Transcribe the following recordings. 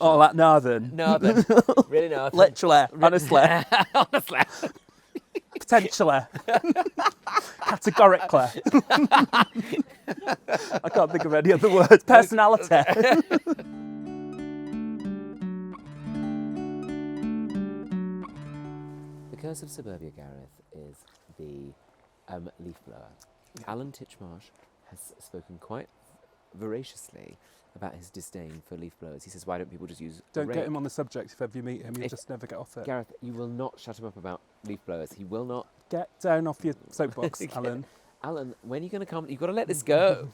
Oh, that northern. Northern. Really northern. Literally. Honestly. Honestly. Potentially. Categorically. I can't think of any other words. Personality. The Curse of Suburbia, Gareth, is the leaf blower. Alan Titchmarsh has spoken quite voraciously about his disdain for leaf blowers. He says, why don't people just use a Don't rake? get him on the subject if ever you meet him. You'll just never get off it. Gareth, you will not shut him up about leaf blowers. He will not. Get down off your soapbox, Alan. Alan, when are you going to come? You've got to let this go.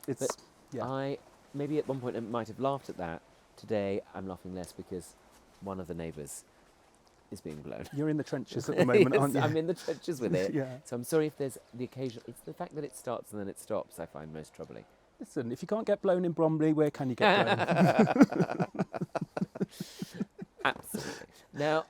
It's, But yeah. Maybe at one point I might have laughed at that. Today I'm laughing less because one of the neighbours is being blown. You're in the trenches at the moment, Yes, aren't you? I'm in the trenches with it. Yeah. So I'm sorry if there's the occasion. It's the fact that it starts and then it stops I find most troubling. Listen, if you can't get blown in Bromley, where can you get blown? Absolutely. Now,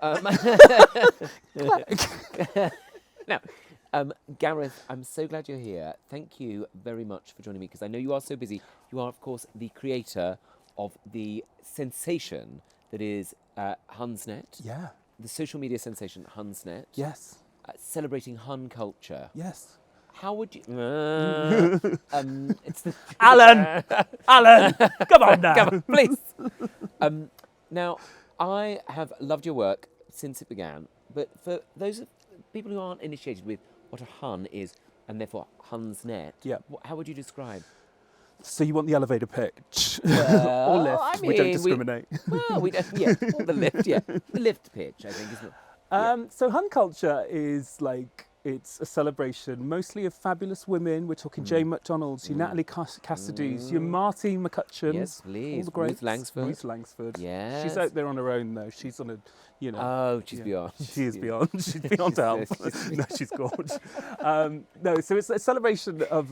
Gareth, I'm so glad you're here. Thank you very much for joining me because I know you are so busy. You are, of course, the creator of the sensation that is Hunsnet, Yeah. the social media sensation Hunsnet, Yes. celebrating Hun culture. Yes. How would you... it's the Alan! Alan! Come on now! Come on, please. Now, I have loved your work since it began, but for those people who aren't initiated with what a Hun is, and therefore Hunsnet, Yeah. How would you describe? So you want the elevator pitch? Well, or lift? I We don't mean, discriminate. Well, we don't, yeah, or the lift, yeah. The lift pitch, I think, isn't it? So Hun culture is like, it's a celebration mostly of fabulous women. We're talking Jane McDonald's, your Natalie Cassidy's, your Martine McCutcheons. Yes, please. All the greats. Ruth Langsford. Ruth Langsford. Yes. She's out there on her own though. She's on a, you know. Oh, she's yeah. beyond. She is beyond. She's beyond help. No, she's gorgeous. No, so it's a celebration of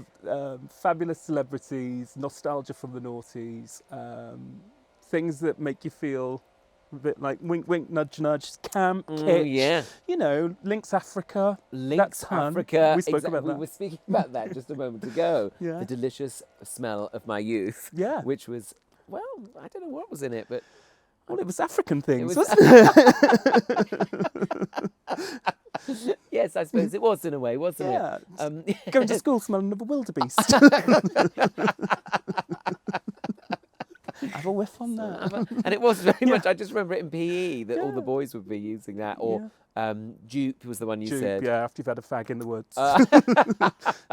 fabulous celebrities, nostalgia from the noughties, things that make you feel a bit like wink, wink, nudge, nudge, camp, kitsch. Yeah. You know, Lynx Africa. Lynx That's Hun. Africa. We spoke about We that. were speaking about that just a moment ago. Yeah. The delicious smell of my youth. Yeah. Which was, well, I don't know what was in it, but... Well, it was African things, was- wasn't it? Yes, I suppose it was in a way, wasn't Yeah. it? Going to school smelling of a wildebeest. Have a whiff on that. And it was very much, I just remember it in PE, that all the Yeah. boys would be using that. Or Dupe was the one you Jupe, said. yeah, after you've had a fag in the woods.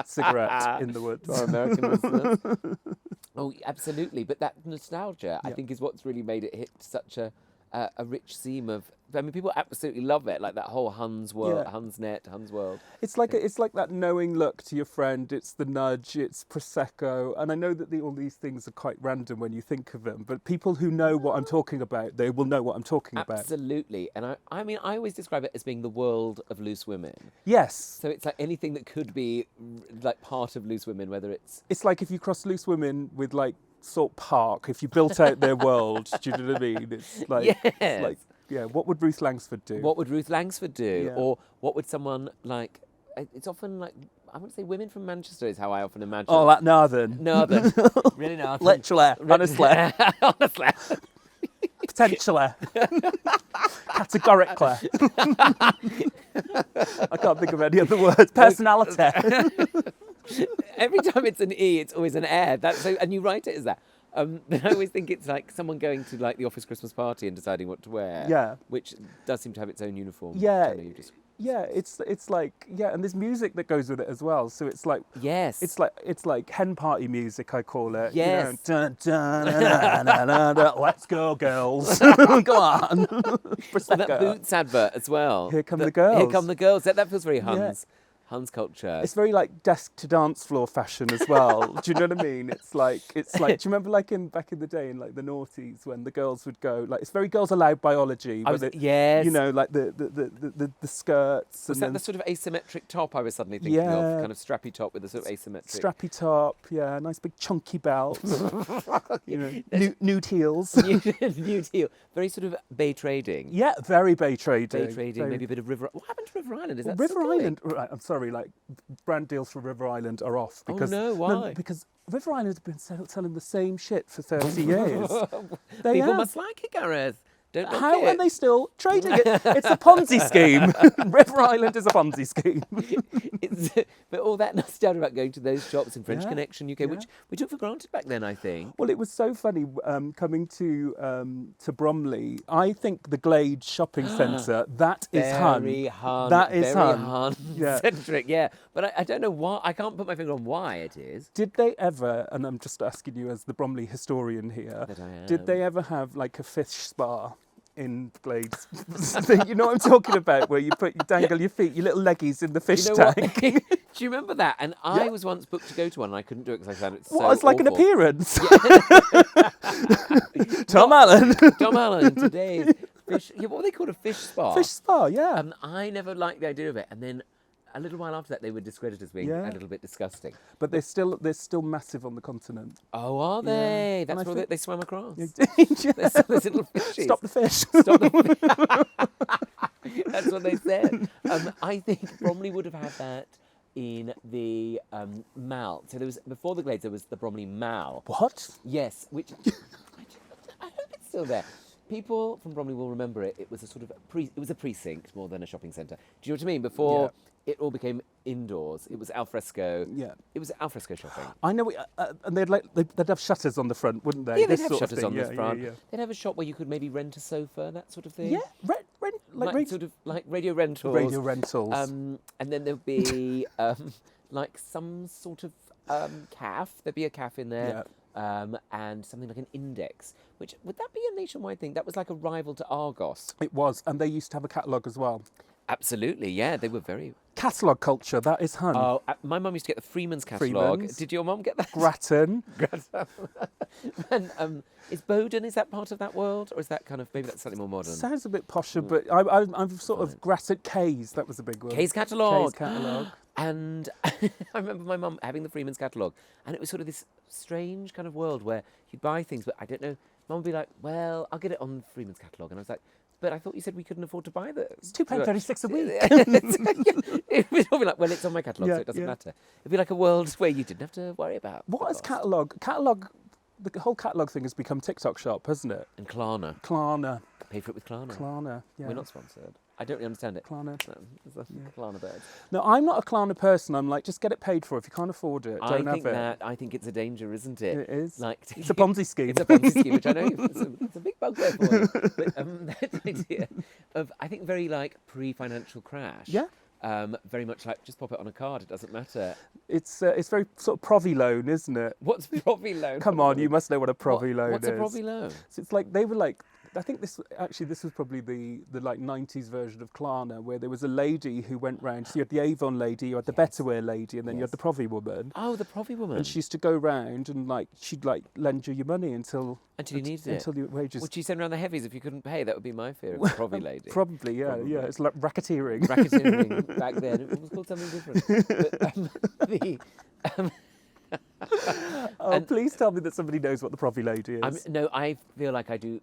Cigarette in the woods. To our American listeners. Oh, absolutely. But that nostalgia, I think, is what's really made it hit such a rich seam of... I mean, people absolutely love it, like that whole Hun's world, Yeah. Hunsnet, Hun's world. It's like that knowing look to your friend. It's the nudge. It's prosecco, and I know that all these things are quite random when you think of them. But people who know what I'm talking about, they will know what I'm talking about. Absolutely. And I mean, I always describe it as being the world of loose women. Yes, So it's like anything that could be like part of loose women, whether it's... it's like if you cross loose women with like Salt Park. If you built out their world, do you know what I mean? It's like, Yes. it's like, yeah. What would Ruth Langsford do? What would Ruth Langsford do? Yeah. Or what would someone like... It's often like... I would say women from Manchester is how I often imagine. Oh, that northern. Northern. Really northern. Literally, honestly, Honestly. potentially, categorically. I can't think of any other words. Personality. Every time it's an E, it's always an air. That's so, and you write it as that. But I always think it's like someone going to like the office Christmas party and deciding what to wear. Yeah. Which does seem to have its own uniform. Yeah. I know you just... Yeah, it's like, yeah, and there's music that goes with it as well. So it's like, Yes. it's like hen party music, I call it. Yes. You know, dun, dun, na, na, na, na, let's go, girls. Go on. And that Prosecco. Boots advert as well. Here come the girls. Here come the girls. That feels very Huns. Huns culture. It's very like desk to dance floor fashion as well. Do you know what I mean? It's like. Do you remember like back in the day in like the noughties when the girls would go like it's very girls aloud biology. Yes. You know, like the skirts. Was and that then the sort of asymmetric top I was suddenly thinking of? Yeah. Kind of strappy top with a sort of asymmetric... strappy top? Yeah, nice big chunky belt. You know, nude heels. Nude heel. Very sort of bay trading. Yeah, very bay trading. Bay trading, maybe a bit of River... What happened to River Island? Is that River still going? Island. Right, I'm sorry. Like brand deals for River Island are off because no, why? because River Island have been telling the same shit for 30 years. They People have. must like it, Gareth. Don't knock How it. are they still trading it? It's a Ponzi scheme. River Island is a Ponzi scheme. But all that nostalgia about going to those shops in French Yeah, Connection UK, yeah. which we took for granted back then, I think. Well, it was so funny coming to Bromley. I think the Glade shopping centre, that is Very Hun. Hun. That is very Hun. Yeah. Hun-centric, yeah. But I don't know why. I can't put my finger on why it is. Did they ever, and I'm just asking you as the Bromley historian here, That I am. did they ever have like a fish spa in Glades? You know what I'm talking about, where you dangle your feet, your little leggies in the fish You know what? tank? Do you remember that? And I was once booked to go to one and I couldn't do it because I found it so What, it's like an awful. appearance? Tom Allen. Tom Allen, today's fish... Yeah, what were they called? A fish spa? Fish spa, yeah. I never liked the idea of it. And then a little while after that, they were discredited as being Yeah. a little bit disgusting. But they're still massive on the continent. Oh, are they? Yeah. That's And I where think- they swam across. Yeah. There's little fishies. Stop the fish. Stop the That's what they said. I think Bromley would have had that in the Mall. So there was, before the Glades, there was the Bromley Mall. What? Yes, which I hope it's still there. People from Bromley will remember it. It was a sort of it was a precinct more than a shopping centre. Do you know what I mean? Before it all became indoors, it was al fresco. Yeah. It was al fresco shopping. I know, and they'd have shutters on the front, wouldn't they? Yeah, they'd This have sort of shutters thing. on the front. Yeah. They'd have a shop where you could maybe rent a sofa, that sort of thing. Yeah, rent like sort of like radio rentals. radio rentals. And then there'd be like some sort of calf. There'd be a calf in there. And something like an index. Which, would that be a nationwide thing? That was like a rival to Argos. It was, and they used to have a catalogue as well. Absolutely, yeah. They were very... Catalogue culture, that is Hun. Oh, my mum used to get the Freeman's catalogue. Freeman's. Did your mum get that? Grattan. And is Bowden, is that part of that world? Or is that kind of, maybe that's slightly more modern? Sounds a bit posher, but I'm sort of Grattan. Kay's, that was a big one. Kay's catalogue. Kay's catalogue. And I remember my mum having the Freeman's catalogue, and it was sort of this strange kind of world where you'd buy things, but I don't know. Mum would be like, "Well, I'll get it on Freeman's catalogue," and I was like, "But I thought you said we couldn't afford to buy this." It's £2.36 a week. It would all be like, "Well, it's on my catalogue, so it doesn't Yeah. matter." It'd be like a world where you didn't have to worry about What is cost. catalogue? The whole catalogue thing has become TikTok shop, hasn't it? And Klarna. Klarna. Pay for it with Klarna. Klarna, yeah. We're not sponsored. I don't really understand it. Klarna. No, it's a Klarna bird. No, I'm not a Klarna person. I'm like, just get it paid for. If you can't afford it, don't have it. I think it's a danger, isn't it? It is. Like It's a Ponzi scheme. It's a Ponzi scheme, which I know it's a big bugbear for you. But that idea of, I think, very like pre-financial crash. Yeah. Very much like just pop it on a card. It doesn't matter. It's very sort of Provi loan, isn't it? What's Provi loan? Come on, you must know what a Provi loan what's is. What's a Provi loan? So it's like they were like. I think this was probably the like 90s version of Klarna, where there was a lady who went round. So you had the Avon lady, you had the Betterware lady, and then you had the Provi woman. Oh, the Provi woman. And she used to go round and like she'd like lend you your money until you needed it. until your wages. Would she send around the heavies if you couldn't pay? That would be my fear of a Provi lady. Probably, yeah, Probably. yeah. It's like racketeering. Racketeering back then. It was called something different. But, Please tell me that somebody knows what the Provi lady is. no, I feel like I do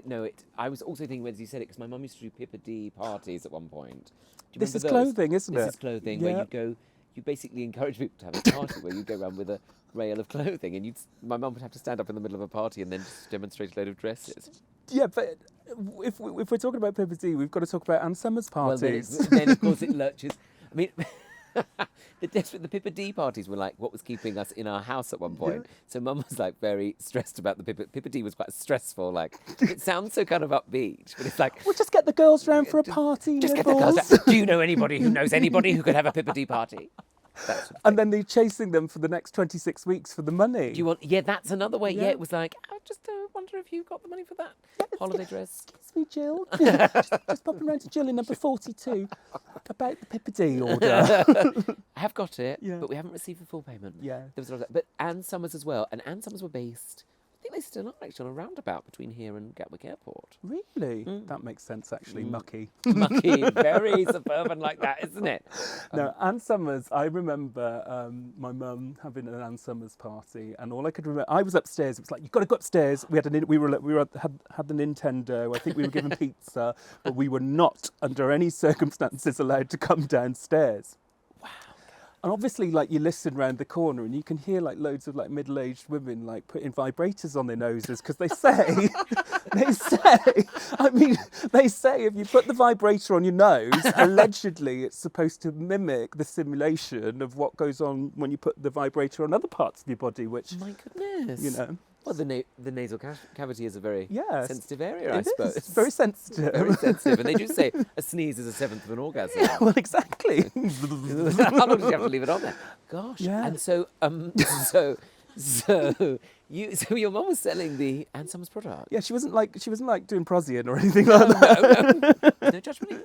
know it. I was also thinking as you said it, because my mum used to do Pippa D parties at one point. Do you This is remember those? clothing, isn't it? This is clothing, Yeah. where you basically encourage people to have a party where you go around with a rail of clothing, and my mum would have to stand up in the middle of a party and then just demonstrate a load of dresses. Yeah, but if we're talking about Pippa D, we've got to talk about Anne Summers parties. Well, then of course it lurches. I mean, the Pippa D parties were like what was keeping us in our house at one point. Yeah. So Mum was like very stressed about the Pippa D was quite stressful. Like it sounds so kind of upbeat, but it's like We'll just get the girls round for a party. just get the girls. Do you know anybody who knows anybody who could have a Pippa D party? That sort of And then they're chasing them for the next 26 weeks for the money. Do you want? Yeah, that's another way. Yeah, Yeah. it was like I just wonder if you got the money for that holiday dress. Excuse me, Jill. just popping round to Jill in number 42 about the Pippa D order. I have got it, Yeah. but we haven't received the full payment. Yeah. There was a lot of that. But Anne Summers as well, and Anne Summers were based. I think they still are actually on a roundabout between here and Gatwick Airport. Really? That makes sense, actually. Mucky. Mucky, very suburban like that, isn't it? No, Anne Summers, I remember my mum having an Anne Summers party, and all I could remember, I was upstairs. It was like, you've got to go upstairs. We had the Nintendo. I think we were given pizza, but we were not, under any circumstances, allowed to come downstairs. Wow. And obviously, like, you listen round the corner and you can hear like loads of like middle-aged women like putting vibrators on their noses because they say, they say if you put the vibrator on your nose, allegedly it's supposed to mimic the simulation of what goes on when you put the vibrator on other parts of your body, which, My goodness. you know, Well, the nasal cavity is a very Yes, sensitive area, I it suppose. is very sensitive. Very sensitive. And they do say a sneeze is a seventh of an orgasm. Yeah, well, exactly. How long do you have to leave it on there? Gosh. Yeah. And so, your mum was selling the Ann Summers product. Yeah, she wasn't like doing Prosian or anything like that. No judgment.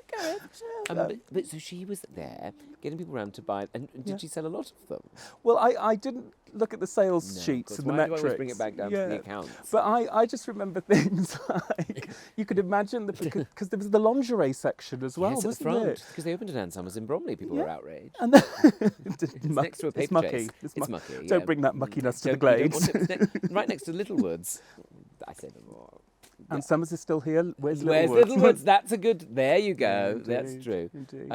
But so she was there getting people around to buy. And did she sell a lot of them? Well, I didn't look at the sales No, of sheets course. and the Why metrics. do I always bring it back down to the accounts? But I just remember things like, you could imagine, because there was the lingerie section as well, Yes, at the wasn't front. it? Because they opened an Ann Summers in Bromley. People were outraged. And then, It's next to a paper it's mucky. chase. It's mucky. Don't yeah. bring that muckiness to the Don't- you don't glades. want it right next to Littlewoods. I say no more. And Summers is still here. Where's Where's Littlewoods? Littlewoods? That's a good. There you go. Yeah, That's indeed, true. indeed.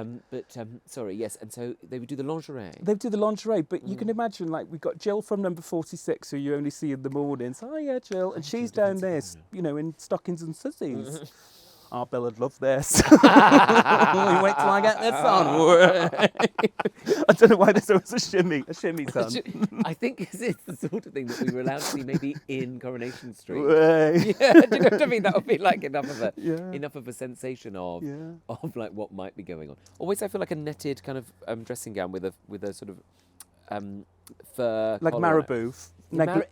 Sorry, yes. And so they would do the lingerie. They do the lingerie, but you can imagine, like, we've got Jill from number 46, who you only see in the mornings. Oh, yeah, Jill. And she's down there, you know, in stockings and sissies. Our Bill would love this. Wait till I get this on. I don't know why there's always a shimmy son. I think it's the sort of thing that we were allowed to see maybe in Coronation Street. Way. Yeah, do you know what I mean? That would be like enough of a sensation of like what might be going on. Always, I feel like a netted kind of dressing gown with a sort of fur Like collar on it. marabou.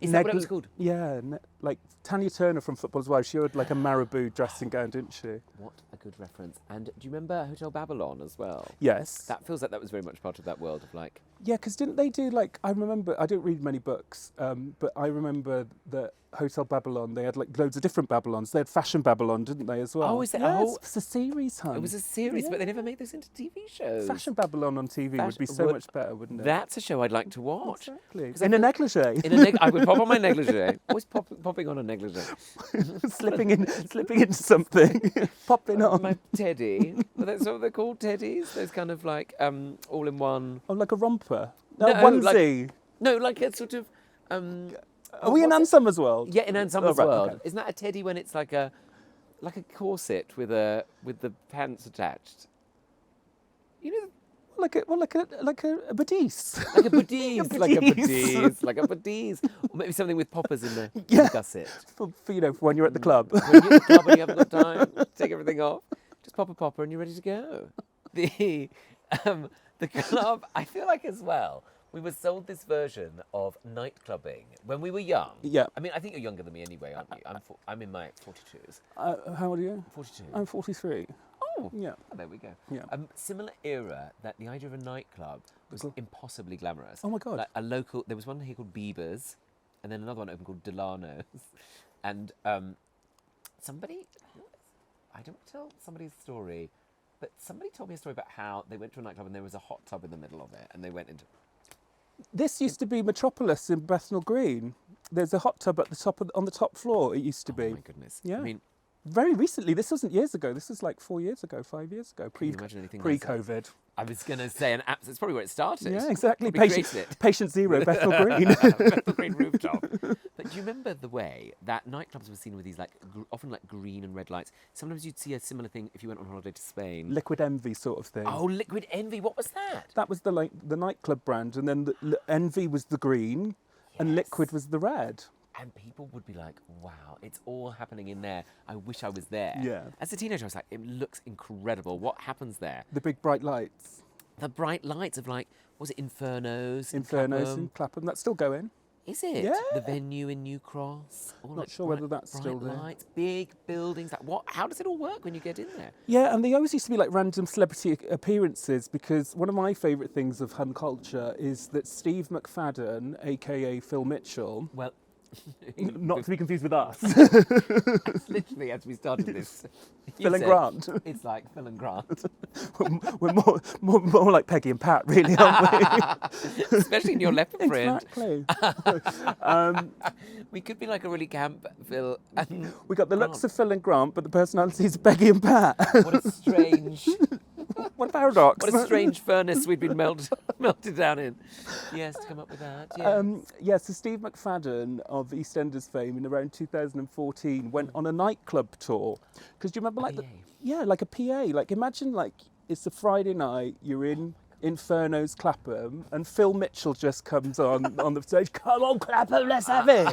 Is that what it was called? Yeah, like Tanya Turner from Football's Wives. She had like a marabou dressing gown, didn't she? What a good reference. And do you remember Hotel Babylon as well? Yes. That feels like that was very much part of that world of like... Yeah, because didn't they do like, I remember, I don't read many books, but I remember that Hotel Babylon, they had like loads of different Babylons. They had Fashion Babylon, didn't they, as well? Oh, is that yes, a whole... it's a series, hun. It was a series, but they never made those into TV shows. Fashion Babylon on TV would be so much better, wouldn't it? That's a show I'd like to watch. Exactly. In a negligee. I would pop on my negligee. Always popping on a negligee. slipping into something. Popping on. My teddy. Well, that's what they're called, teddies. Those kind of like all-in-one... Oh, like a romper? No, No, onesie. Like a sort of... Are we in Ann Summers' world? Yeah, in Ann Summers' right, world. okay. Isn't that a teddy when it's like a corset with the pants attached? You know, Like a bodice. like a bodice, like a bodice, or maybe something with poppers in the gusset. For you know, for when you're at the club. When you're at the club and you haven't got time, take everything off, just pop a popper and you're ready to go. The club, I feel like as well, we were sold this version of night clubbing when we were young. Yeah. I mean, I think you're younger than me anyway, aren't you? I'm in my 42s. How old are you? 42. I'm 43. Oh, Yeah. there we go. Yeah. Similar era that the idea of a nightclub was impossibly glamorous. Oh my God. Like a local, there was one here called Bieber's, and then another one open called Delano's, and somebody, I don't tell somebody's story, but somebody told me a story about how they went to a nightclub and there was a hot tub in the middle of it, and they went into. This used to be Metropolis in Bethnal Green. There's a hot tub at the top on the top floor. It used to be. Oh my goodness! Yeah. I mean, very recently. This wasn't years ago. This was like 4 years ago, 5 years ago. can you imagine anything nicer? Pre-COVID. I was going to say it's probably where it started. Yeah, exactly. Probably created it. Patient Zero, Bethnal Green. Bethnal Green rooftop. But do you remember the way that nightclubs were seen with these like often like green and red lights? Sometimes you'd see a similar thing if you went on holiday to Spain. Liquid Envy sort of thing. Oh, Liquid Envy. What was that? That was the nightclub brand, and then Envy was the green, and Liquid was the red. And people would be like, wow, it's all happening in there. I wish I was there. Yeah. As a teenager, I was like, it looks incredible. What happens there? The big bright lights. The bright lights of like, was it Infernos? Infernos in Clapham. That's still going. Is it? Yeah. The venue in New Cross. All Not like sure whether that's still bright there. lights, big buildings. Like what? How does it all work when you get in there? Yeah, and they always used to be like random celebrity appearances, because one of my favourite things of Hun culture is that Steve McFadden, aka Phil Mitchell, Well, not to be confused with us, literally as we started this, Phil and Grant. It's like Phil and Grant, We're more like Peggy and Pat, really, aren't we? especially in your leopard print. Exactly. We could be like a really camp Phil. And We got the looks Grant. of Phil and Grant, but the personalities of Peggy and Pat. What a strange. What a paradox. What a strange furnace we'd been melted down in. Yes, to come up with that. Yes. So Steve McFadden of EastEnders fame in around 2014 went on a nightclub tour. Because do you remember like like a PA? Like imagine like it's a Friday night, you're in Inferno's Clapham and Phil Mitchell just comes on the stage. Come on Clapham, let's have it.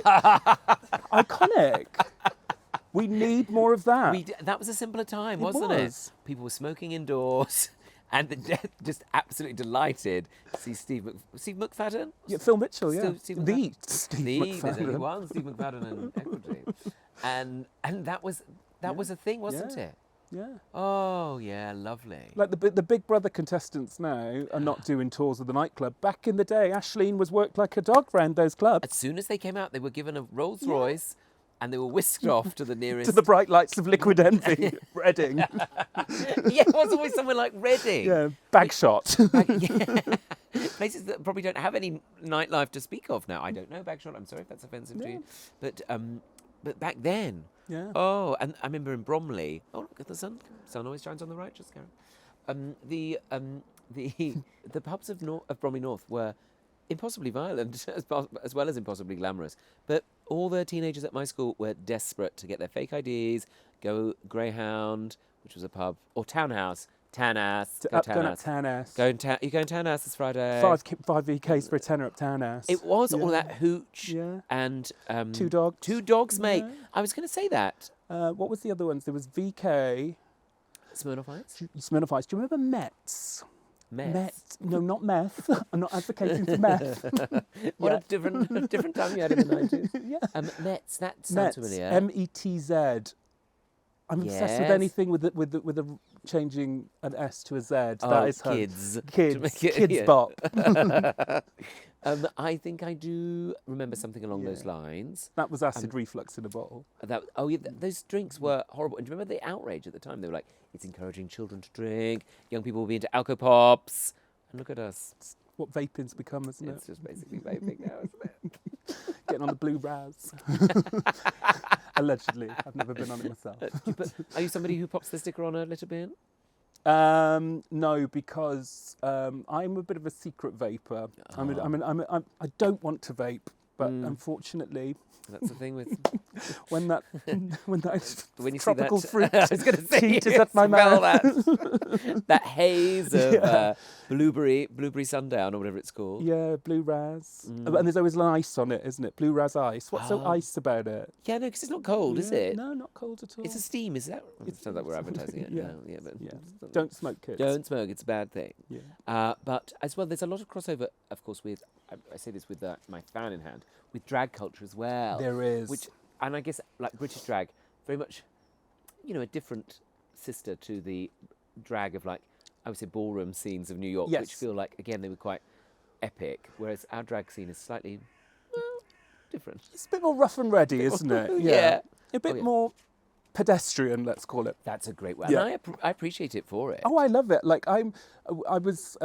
Iconic. We need more of that. That was a simpler time, wasn't it? People were smoking indoors. And just absolutely delighted to see Steve McFadden? Yeah, Phil Mitchell, yeah. Steve Steve McFadden. There's only one Steve McFadden in Equity. And that was a thing, wasn't it? Yeah. Oh, yeah, lovely. Like the Big Brother contestants now are not doing tours of the nightclub. Back in the day, Aisling was worked like a dog round those clubs. As soon as they came out, they were given a Rolls Royce. And they were whisked off to the nearest... to the bright lights of Liquid Envy, Reading. It was always somewhere like Reading. Yeah, Bagshot. Places that probably don't have any nightlife to speak of now. I don't know Bagshot, I'm sorry if that's offensive to you. But back then... Yeah. Oh, and I remember in Bromley... Oh, look at the sun. Sun always shines on the right, just Karen. The pubs of Bromley North were... impossibly violent, as well as impossibly glamorous. But all the teenagers at my school were desperate to get their fake IDs, go Greyhound, which was a pub, or Townhouse. Tannass. Go Tannass. You going Tannass this Friday? 5 VKs for a tenner up Tannass. It was all that hooch and... 2 dogs. 2 dogs, mate. Yeah. I was going to say that. What was the other ones? There was VK... Smirnoff Ice? Smirnoff Ice. Do you remember Mets? Meth? No, not meth. I'm not advocating for meth. What a different time you had in the 90s. Yeah. Mets, that sounds familiar. METZ. I'm obsessed with anything with the changing an S to a Z. That is kids. Kids bop. I think I do remember something along those lines. That was acid reflux in a bottle. Those drinks were horrible. And do you remember the outrage at the time? They were like, it's encouraging children to drink. Young people will be into Alco Pops. And look at us. It's what vaping's become, isn't it? It's just basically vaping now, isn't it? Getting on the blue raz. Allegedly. I've never been on it myself. Are you somebody who pops the sticker on a little bit? No, because I'm a bit of a secret vapor. I don't want to vape, but unfortunately, that's the thing with when that when you tropical see that, fruit I was going to say, teeters at my mouth. That haze of blueberry sundown or whatever it's called. Yeah, blue raz, and there's always ice on it, isn't it? Blue raz ice. What's so ice about it? Yeah, no, because it's not cold, is it? No, not cold at all. It's a steam, is that? It sounds like we're advertising it. But don't smoke, kids. Don't smoke; it's a bad thing. Yeah. But as well, there's a lot of crossover, of course, with I say this with my fan in hand, with drag culture as well. There is. And I guess like British drag, very much, a different sister to the drag of like, I would say ballroom scenes of New York, which feel like, again, they were quite epic, whereas our drag scene is slightly, different. It's a bit more rough and ready, isn't it? Yeah. A bit more pedestrian, let's call it. That's a great word. Yeah. And I appreciate it for it. Oh, I love it. Like I was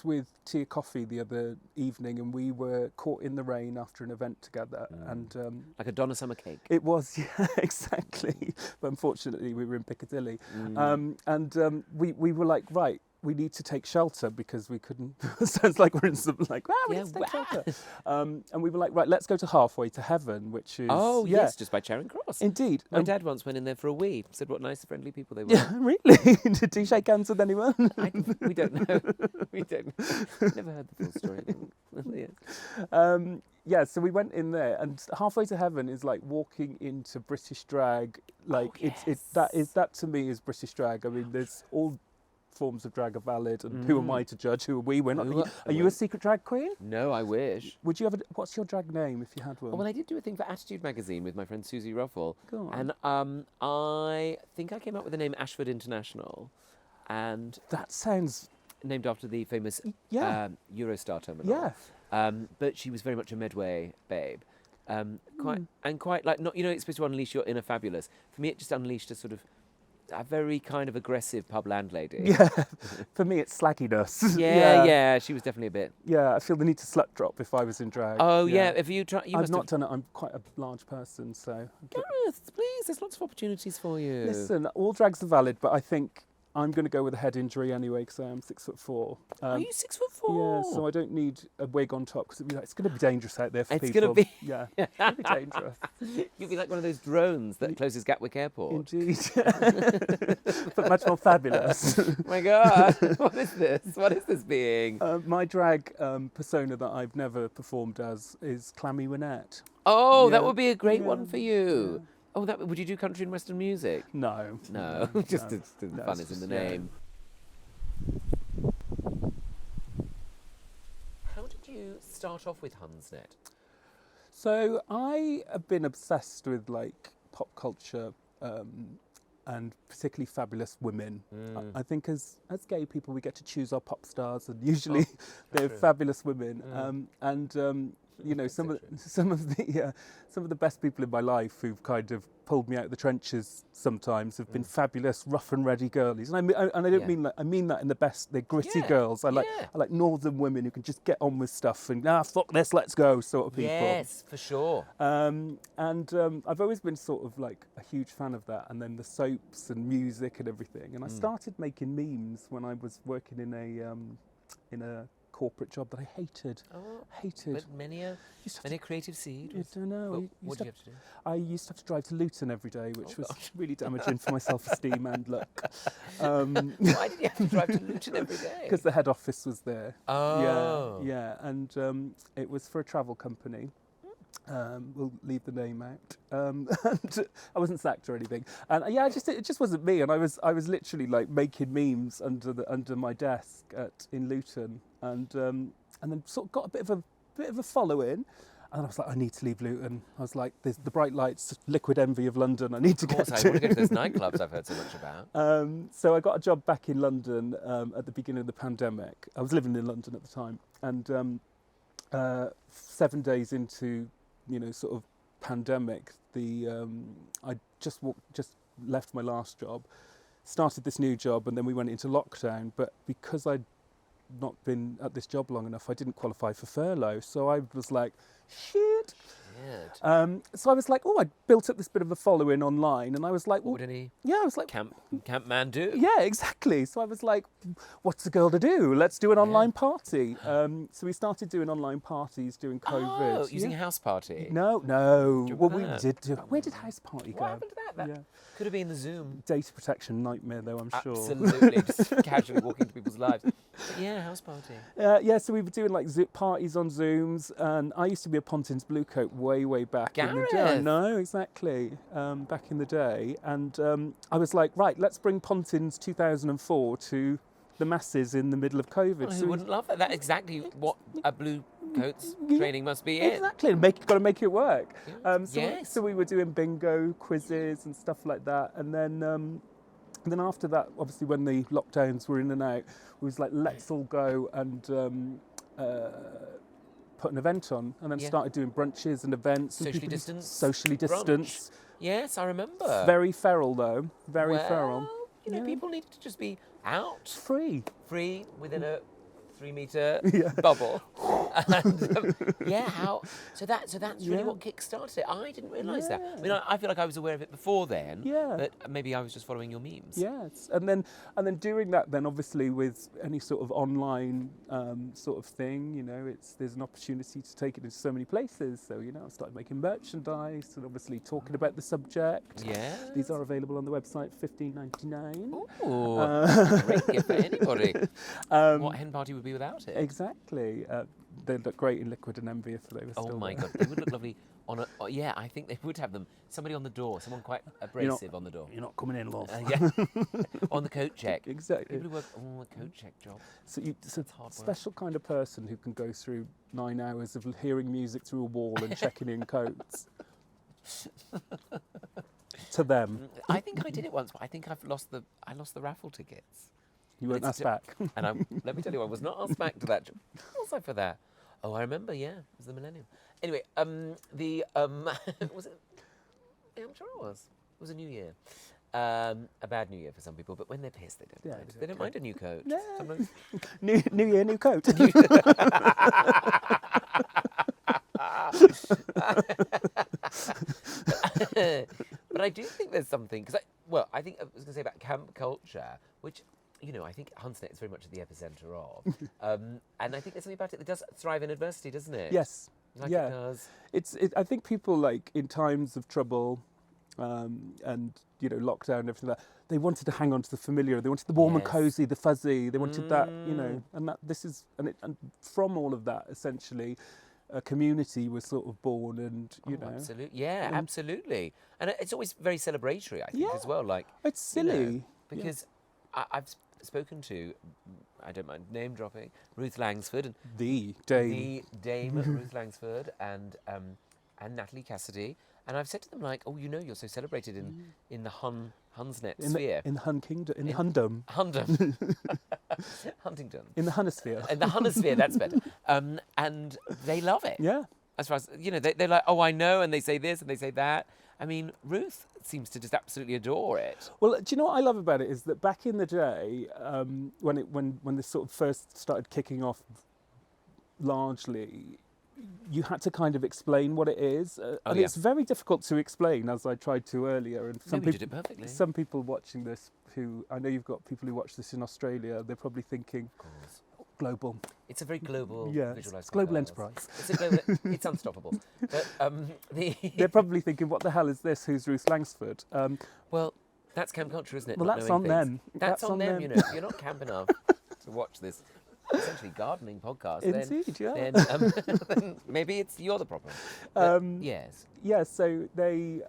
with Tia Coffee the other evening, and we were caught in the rain after an event together, and like a Donna Summer cake. It was, yeah, exactly. But unfortunately, we were in Piccadilly, we were like, right, we need to take shelter because we couldn't. Sounds like we're in some we need to take shelter. And we were like, right, let's go to Halfway to Heaven, which is yes, just by Charing Cross. Indeed. My dad once went in there for a wee. Said what nice, friendly people they were. Yeah, really. Did he shake hands with anyone? We don't know. We don't. Never heard the full story. So we went in there, and Halfway to Heaven is like walking into British drag. Like that to me is British drag. I mean, there's all forms of drag are valid, and who am I to judge? Who are we? We're not. Are you a secret drag queen? No, I wish. Would you ever? What's your drag name if you had one? Oh, well, I did do a thing for Attitude magazine with my friend Susie Ruffle. Go on. And I think I came up with the name Ashford International, and that sounds named after the famous Eurostar terminal. Yeah. But she was very much a Medway babe. Quite like, not, it's supposed to unleash your inner fabulous. For me, it just unleashed a very kind of aggressive pub landlady. Yeah, for me it's slagginess. Yeah, she was definitely a bit. Yeah, I feel the need to slut drop if I was in drag. Oh yeah, if you try, I've not done it. I'm quite a large person, so. Gareth, please, there's lots of opportunities for you. Listen, all drags are valid, but I think I'm going to go with a head injury anyway because I am 6'4". Are you 6'4"? Yeah, so I don't need a wig on top because it's going to be dangerous out there for It's people. going to be. Yeah, it's going to be dangerous. You'll be like one of those drones that closes Gatwick Airport. Indeed. But much more fabulous. Oh my God, what is this? What is this being? My drag persona that I've never performed as is Clammy Wynette. Oh, Yeah. that would be a great Yeah. one for you. Yeah. Oh, would you do country and western music? No. No, just the No, fun it's is in the just- yeah. name. How did you start off with Hunsnet? So I have been obsessed with like pop culture and particularly fabulous women. I think as gay people we get to choose our pop stars, and usually they're true. fabulous women. You know, some of the best people in my life who've kind of pulled me out of the trenches sometimes have been fabulous, rough and ready girlies. And I don't mean that. I mean that in the best. They're gritty girls. I like northern women who can just get on with stuff and fuck this, let's go sort of people. Yes, for sure. I've always been sort of like a huge fan of that, and then the soaps and music and everything. And I started making memes when I was working in a corporate job that I hated. But many a creative seed. I don't know. What did you have to do? I used to have to drive to Luton every day, which was really damaging for my self-esteem and look. Why did you have to drive to Luton every day? Because the head office was there. Oh. Yeah, and it was for a travel company. We'll leave the name out. And I wasn't sacked or anything. And it just wasn't me. And I was literally like making memes under my desk in Luton, and then sort of got a bit of a following. And I was like, I need to leave Luton. I was like, there's the bright lights, liquid envy of London. I need to get to. I want to go to those nightclubs I've heard so much about. So I got a job back in London at the beginning of the pandemic. I was living in London at the time, and 7 days into sort of pandemic, I just left my last job, started this new job, and then we went into lockdown. But because I'd not been at this job long enough, I didn't qualify for furlough. So I was like, shit. So I was like, I built up this bit of a following online, and I was like, what would any camp man do? Yeah, exactly. So I was like, what's a girl to do? Let's do an online party. So we started doing online parties during COVID. Oh, using a house party? No. Well, we did do. Where did house party go? What happened to that? Could have been the Zoom. Data protection nightmare, though, I'm sure. Absolutely, just casually walking into people's lives. But yeah, house party. So we were doing like parties on Zooms, and I used to be a Pontins Bluecoat way back in the day. No, exactly. Back in the day, and I was like, right, let's bring Pontins 2004 to the masses in the middle of COVID. Who wouldn't love that? That's exactly what a Bluecoats training must be in. Exactly, got to make it work. Yes. So we were doing bingo quizzes and stuff like that, and then after that, obviously when the lockdowns were in and out, we was like, let's all go and put an event on, and then started doing brunches and events. Socially distanced. Socially distanced. Yes, I remember. Very feral though. Very feral. People needed to just be out. Free within a 3-metre bubble. And, so that's really what kick-started it. I didn't realise that. I mean, I feel like I was aware of it before then, but maybe I was just following your memes. Yes, and then doing that, then obviously with any sort of online sort of thing, there's an opportunity to take it into so many places. So I started making merchandise and obviously talking about the subject. Yeah, these are available on the website, $15.99. Ooh, great gift for anybody. What hen party would be without it? Exactly. They look great in liquid and envy if they were still Oh my there. God, they would look lovely on a... I think they would have them. Somebody on the door, someone quite abrasive on the door. You're not coming in, love. On the coat check. Exactly. People who work on the coat check job. So it's a special kind of person who can go through 9 hours of hearing music through a wall and checking in coats. To them. I think I did it once, but I think I lost the raffle tickets. You weren't asked back. And let me tell you, I was not asked back to that job. What was I for that? Oh, I remember, it was the millennium. Anyway, was it? Yeah, I'm sure it was. It was a new year. A bad new year for some people, but when they're pissed, they don't mind. They don't mind a new coat. No. Sometimes... New year, new coat. But I do think there's something, because well, I think I was going to say about camp culture, which, you know, I think Hunsnet is very much at the epicentre of. And I think there's something about it that does thrive in adversity, doesn't it? Yes. Like yeah. it does. I think people, like, in times of trouble and, you know, lockdown and everything like that, they wanted to hang on to the familiar. They wanted the warm and cosy, the fuzzy. They wanted that, you know, and from all of that, essentially, a community was sort of born, and you know, absolutely, absolutely, and it's always very celebratory, I think, as well. Like, it's silly, you know, because I've spoken to, I don't mind name dropping, Ruth Langsford, and the Dame Ruth Langsford, and Natalie Cassidy, and I've said to them, like, oh, you know, you're so celebrated in the Hunsnet sphere, in the Hun Kingdom, in Hundom, Huntingdon, in the Hunosphere, in the Hunosphere, that's better, and they love it. Yeah. As far as, you know, they're like, oh, I know, and they say this and they say that. I mean, Ruth seems to just absolutely adore it. Well, do you know what I love about it is that back in the day, when this sort of first started kicking off, largely, you had to kind of explain what it is, and it's very difficult to explain, as I tried to earlier. And you did it perfectly. Some people watching this, who I know you've got people who watch this in Australia, they're probably thinking, of course, global. It's a very global it's global enterprise. It's unstoppable. But they're probably thinking, what the hell is this? Who's Ruth Langsford? Well, that's camp culture, isn't it? Well, that's on them. That's on them. You know, if you're not camp enough to watch this essentially gardening podcast, then maybe you're the problem. Yes. Yeah. So they.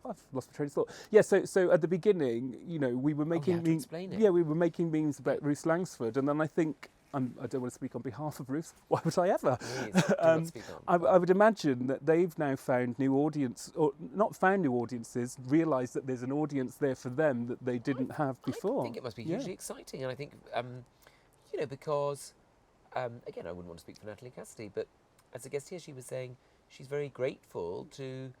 I've lost my train of thought. Yeah, so at the beginning, you know, we were making memes. Yeah, we were making memes about Ruth Langsford, and then I think I don't want to speak on behalf of Ruth. Why would I ever? I would imagine that they've now found new audience, or not found new audiences, realised that there's an audience there for them that they didn't have before. I think it must be hugely exciting, and I think, you know, because again, I wouldn't want to speak for Natalie Cassidy, but as a guest here, she was saying she's very grateful to,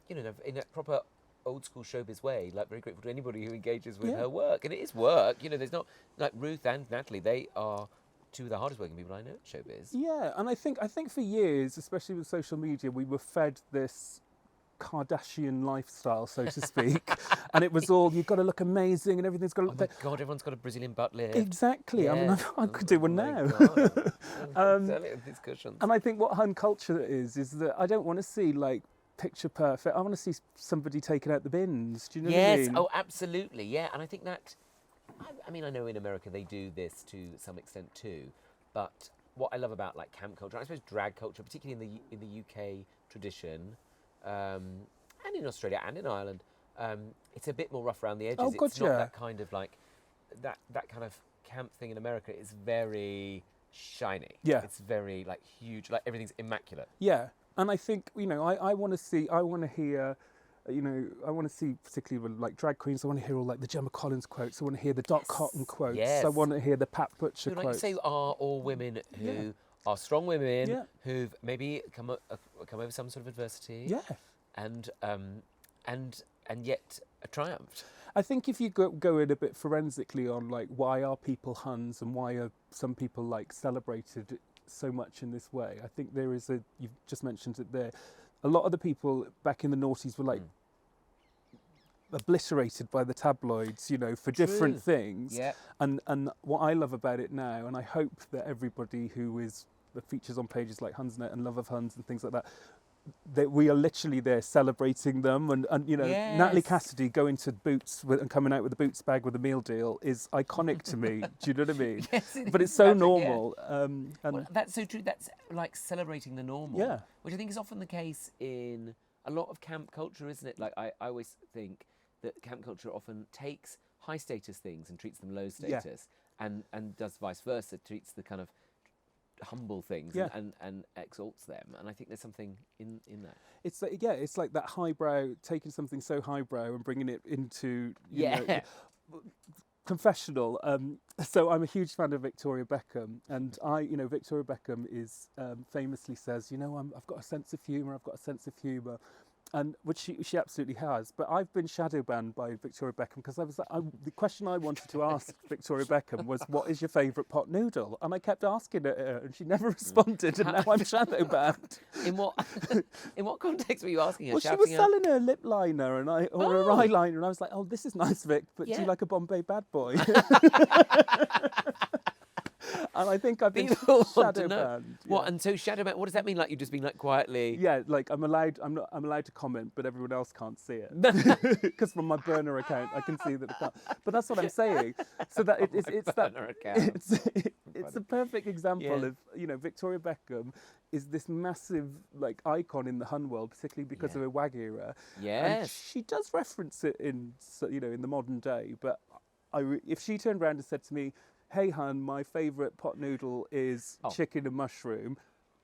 you know, in a proper old school showbiz way, like very grateful to anybody who engages with her work. And it is work, you know, there's not, like Ruth and Natalie, they are two of the hardest working people I know in showbiz. Yeah, and I think for years, especially with social media, we were fed this Kardashian lifestyle, so to speak, and it was all, you've got to look amazing and everything's got to look... Oh my God, everyone's got a Brazilian butt lift. Exactly, yes. I mean, I could do one now. These cushions. And I think what Hun culture is that I don't want to see, like, picture perfect. I want to see somebody taking out the bins. Do you know what I mean? Yes, oh, absolutely, yeah. And I think that, I mean, I know in America they do this to some extent too, but what I love about, like, camp culture, I suppose drag culture, particularly in the UK tradition, and in Australia and in Ireland, it's a bit more rough around the edges. Oh, gotcha. It's not that kind of, like, that kind of camp thing in America is very shiny. Yeah. It's very, like, huge, like, everything's immaculate. Yeah. And I think, you know, I want to hear, you know, I want to see, particularly with, like, drag queens, I want to hear all, like, the Gemma Collins quotes. I want to hear the Dot Cotton quotes. Yes. I want to hear the Pat Butcher quotes. Like you say, are all women who are strong women who've maybe come over some sort of adversity. Yeah. And yet triumphed. I think if you go in a bit forensically on, like, why are people Huns and why are some people, like, celebrated so much in this way, I think there is you've just mentioned it there, a lot of the people back in the noughties were, like, obliterated by the tabloids, you know, for different things. Yeah. And what I love about it now, and I hope that everybody who features on pages like Hunsnet and Love of Huns and things like that we are literally there celebrating them, and you know, Natalie Cassidy going to Boots and coming out with a Boots bag with a meal deal is iconic to me. Do you know what I mean? Yes, but it's so normal. And well, that's so true. That's like celebrating the normal, which I think is often the case in a lot of camp culture, isn't it? Like I always think that camp culture often takes high status things and treats them low status, and does vice versa, treats the kind of humble things and exalts them, and I think there's something in that. It's like, it's like that highbrow, taking something so highbrow and bringing it into you know, confessional. So I'm a huge fan of Victoria Beckham, and Victoria Beckham is famously says, you know, I've got a sense of humour. And which she absolutely has. But I've been shadow banned by Victoria Beckham because I was like, the question I wanted to ask Victoria Beckham was, what is your favourite pot noodle? And I kept asking it her, and she never responded, and now I'm shadow banned. In what context were you asking her? Well, she was selling her lip liner or her eyeliner, and I was like, oh, this is nice, Vic, but do you like a Bombay bad boy? And I think I've been shadow banned. What? And so shadow banned. What does that mean? Like you've just been like quietly? Yeah, like I'm allowed to comment, but everyone else can't see it because from my burner account I can see that it can't. But that's what I'm saying. So that it's a perfect example of Victoria Beckham is this massive like icon in the Hun world, particularly because of her WAG era. Yes, and she does reference it in in the modern day. But if she turned around and said to me, hey, hun, my favourite pot noodle is chicken and mushroom.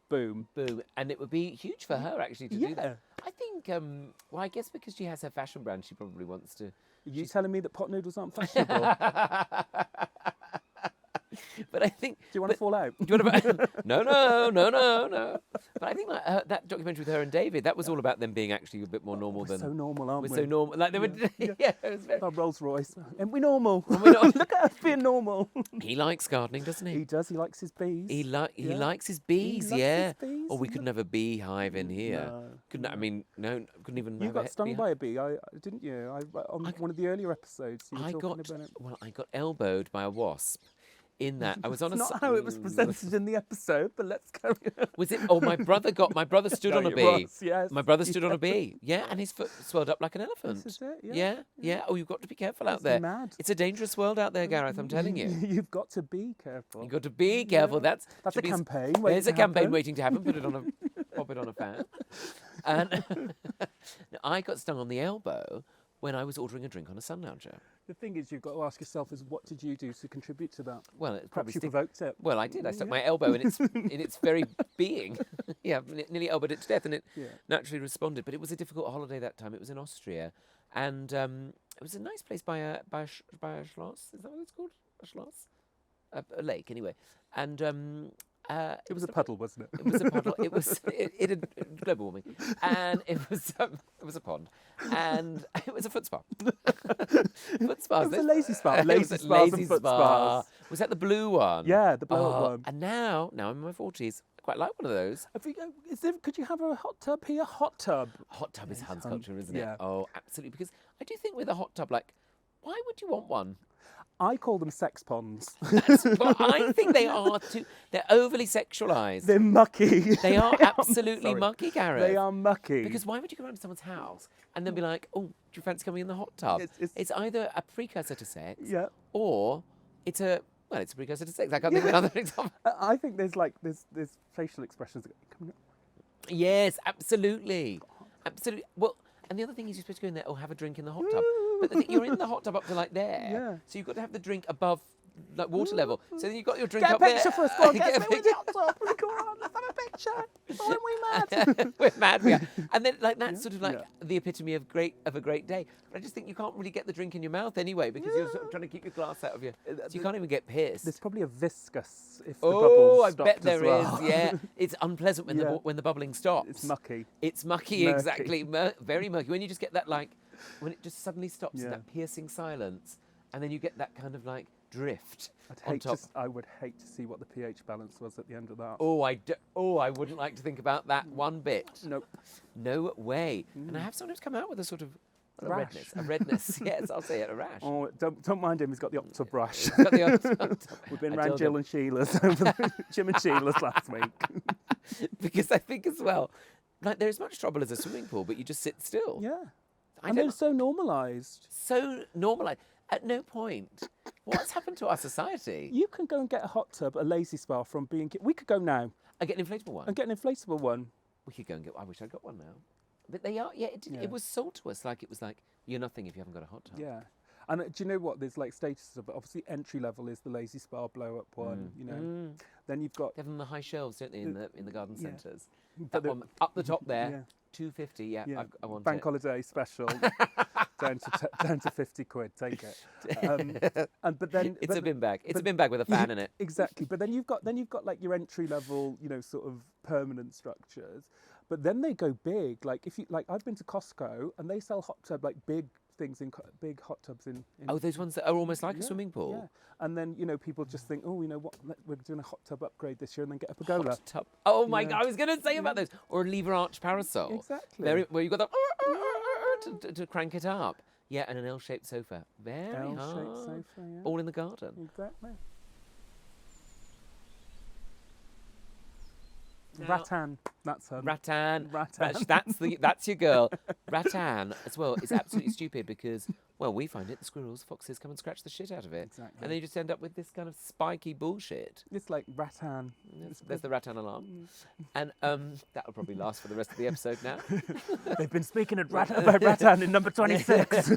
Boom. Boom. And it would be huge for her, actually, to do that. I think, I guess because she has her fashion brand, she probably wants to... Are you telling me that pot noodles aren't fashionable? But I think... Do you want to fall out? Do you want to... No. But I think that documentary with her and David, that was all about them being actually a bit more normal than... We're so normal, aren't we? We're so normal. Like they were... it was very... Our Rolls Royce. And we're normal. Look at us being normal. He likes gardening, doesn't he? He does. He likes his bees. He likes his bees, His bees. Oh, we couldn't have a beehive in here. No. Couldn't. I mean, no, couldn't even. You got stung by a bee, didn't you? On one of the earlier episodes, you were talking about it. Well, I got elbowed by a wasp. In that, I was on That's not how it was presented in the episode, but let's carry on. Was it? Oh, my brother stood on a bee. Was, yes. My brother stood on a bee. Yeah, and his foot swelled up like an elephant. This is it. Yeah. Oh, you've got to be careful out there. Mad. It's a dangerous world out there, Gareth. I'm telling you. You've got to be careful. You've got to be careful. That's a campaign. There's a campaign waiting to happen. Pop it on a fan. And I got stung on the elbow when I was ordering a drink on a sun lounger. The thing is, you've got to ask yourself: is what did you do to contribute to that? Well, it Perhaps you provoked it. Well, I did. I stuck my elbow in its very being. Nearly elbowed it to death, and it naturally responded. But it was a difficult holiday that time. It was in Austria, and it was a nice place by a Schloss. Is that what it's called? A Schloss? A lake, anyway. And it was a puddle, wasn't it? It was a puddle. It had global warming, and it was a pond, and it was a foot spa. Foot spas. It was a lazy spa. Lazy spa. Spas. Was that the blue one? Yeah, the blue one. And now I'm in my 40s. I quite like one of those. Could you have a hot tub here? Hot tub. Hot tub is Hun's culture, isn't Yeah. it? Oh, absolutely. Because I do think with a hot tub, like, why would you want one? I call them sex ponds. Well, I think they are too. They're overly sexualised. They're mucky. They are absolutely mucky, Gareth. They are mucky. Because why would you go around to someone's house and then be like, "Oh, do you fancy coming in the hot tub?" It's either a precursor to sex, or it's a precursor to sex. I can't think of another example. I think there's facial expressions coming up. Yes, absolutely. Well, and the other thing is you're supposed to go in there, have a drink in the hot tub. But you're in the hot tub up to like there. Yeah. So you've got to have the drink above like water level. So then you've got your drink up there. there. Get a picture first. Go on, get me with the hot tub. Go on, let's have a picture. Aren't we mad? We're mad, we are. And then that's sort of like the epitome of a great day. But I just think you can't really get the drink in your mouth anyway because you're sort of trying to keep your glass out of your... So you can't even get pissed. There's probably a viscous if the bubbles I bet there is. well. Yeah. It's unpleasant when the bubbling stops. It's mucky. It's mucky, exactly. Very murky. When you just get that when it just suddenly stops in that piercing silence, and then you get that kind of like drift on top. I would hate to see what the pH balance was at the end of that. I wouldn't like to think about that one bit. Nope. No way. And I have sometimes come out with a sort of a redness. Yes, I'll say it, a rash. Oh, don't mind him. He's got the octop rash. He's got the octop. We've been round Jim and Sheila's last week. Because I think as well, like there is much trouble as a swimming pool, but you just sit still. Yeah. And they're so normalised. So normalised. At no point. What's happened to our society? You can go and get a hot tub, a lazy spa from B&Q. We could go now. And get an inflatable one. We could go and get... I wish I'd got one now. But they are... Yeah, it was sold to us like it was like, you're nothing if you haven't got a hot tub. Yeah. And do you know what? There's like statuses of it. Obviously, entry level is the lazy spa blow-up one, you know. Then you've got... They have them on the high shelves, don't they, in the garden centres. That one up the top there, $2.50, I want Bank holiday special, down to 50 quid, take it. But then it's a bin bag. It's a bin bag with a fan in it. Exactly. But then you've got like your entry level, sort of permanent structures. But then they go big. Like if you like, I've been to Costco and they sell hot tub like big things in big hot tubs in. Oh, those ones that are almost like a swimming pool. Yeah. And then people just think, oh, you know what? We're doing a hot tub upgrade this year, and then get a pergola. Hot tub. Oh my God! I was going to say about those, or a lever arch parasol. Exactly. Where you've got to crank it up. Yeah, and an L-shaped sofa. Very L-shaped hard. sofa. Yeah. All in the garden. Exactly. Now, Rattan, that's her. Rattan. Rattan. That's your girl. Rattan as well is absolutely stupid because, well, we find it, the squirrels, foxes come and scratch the shit out of it. Exactly. And then you just end up with this kind of spiky bullshit. It's like rattan. There's the rattan alarm. And that'll probably last for the rest of the episode now. They've been speaking about rattan in number 26.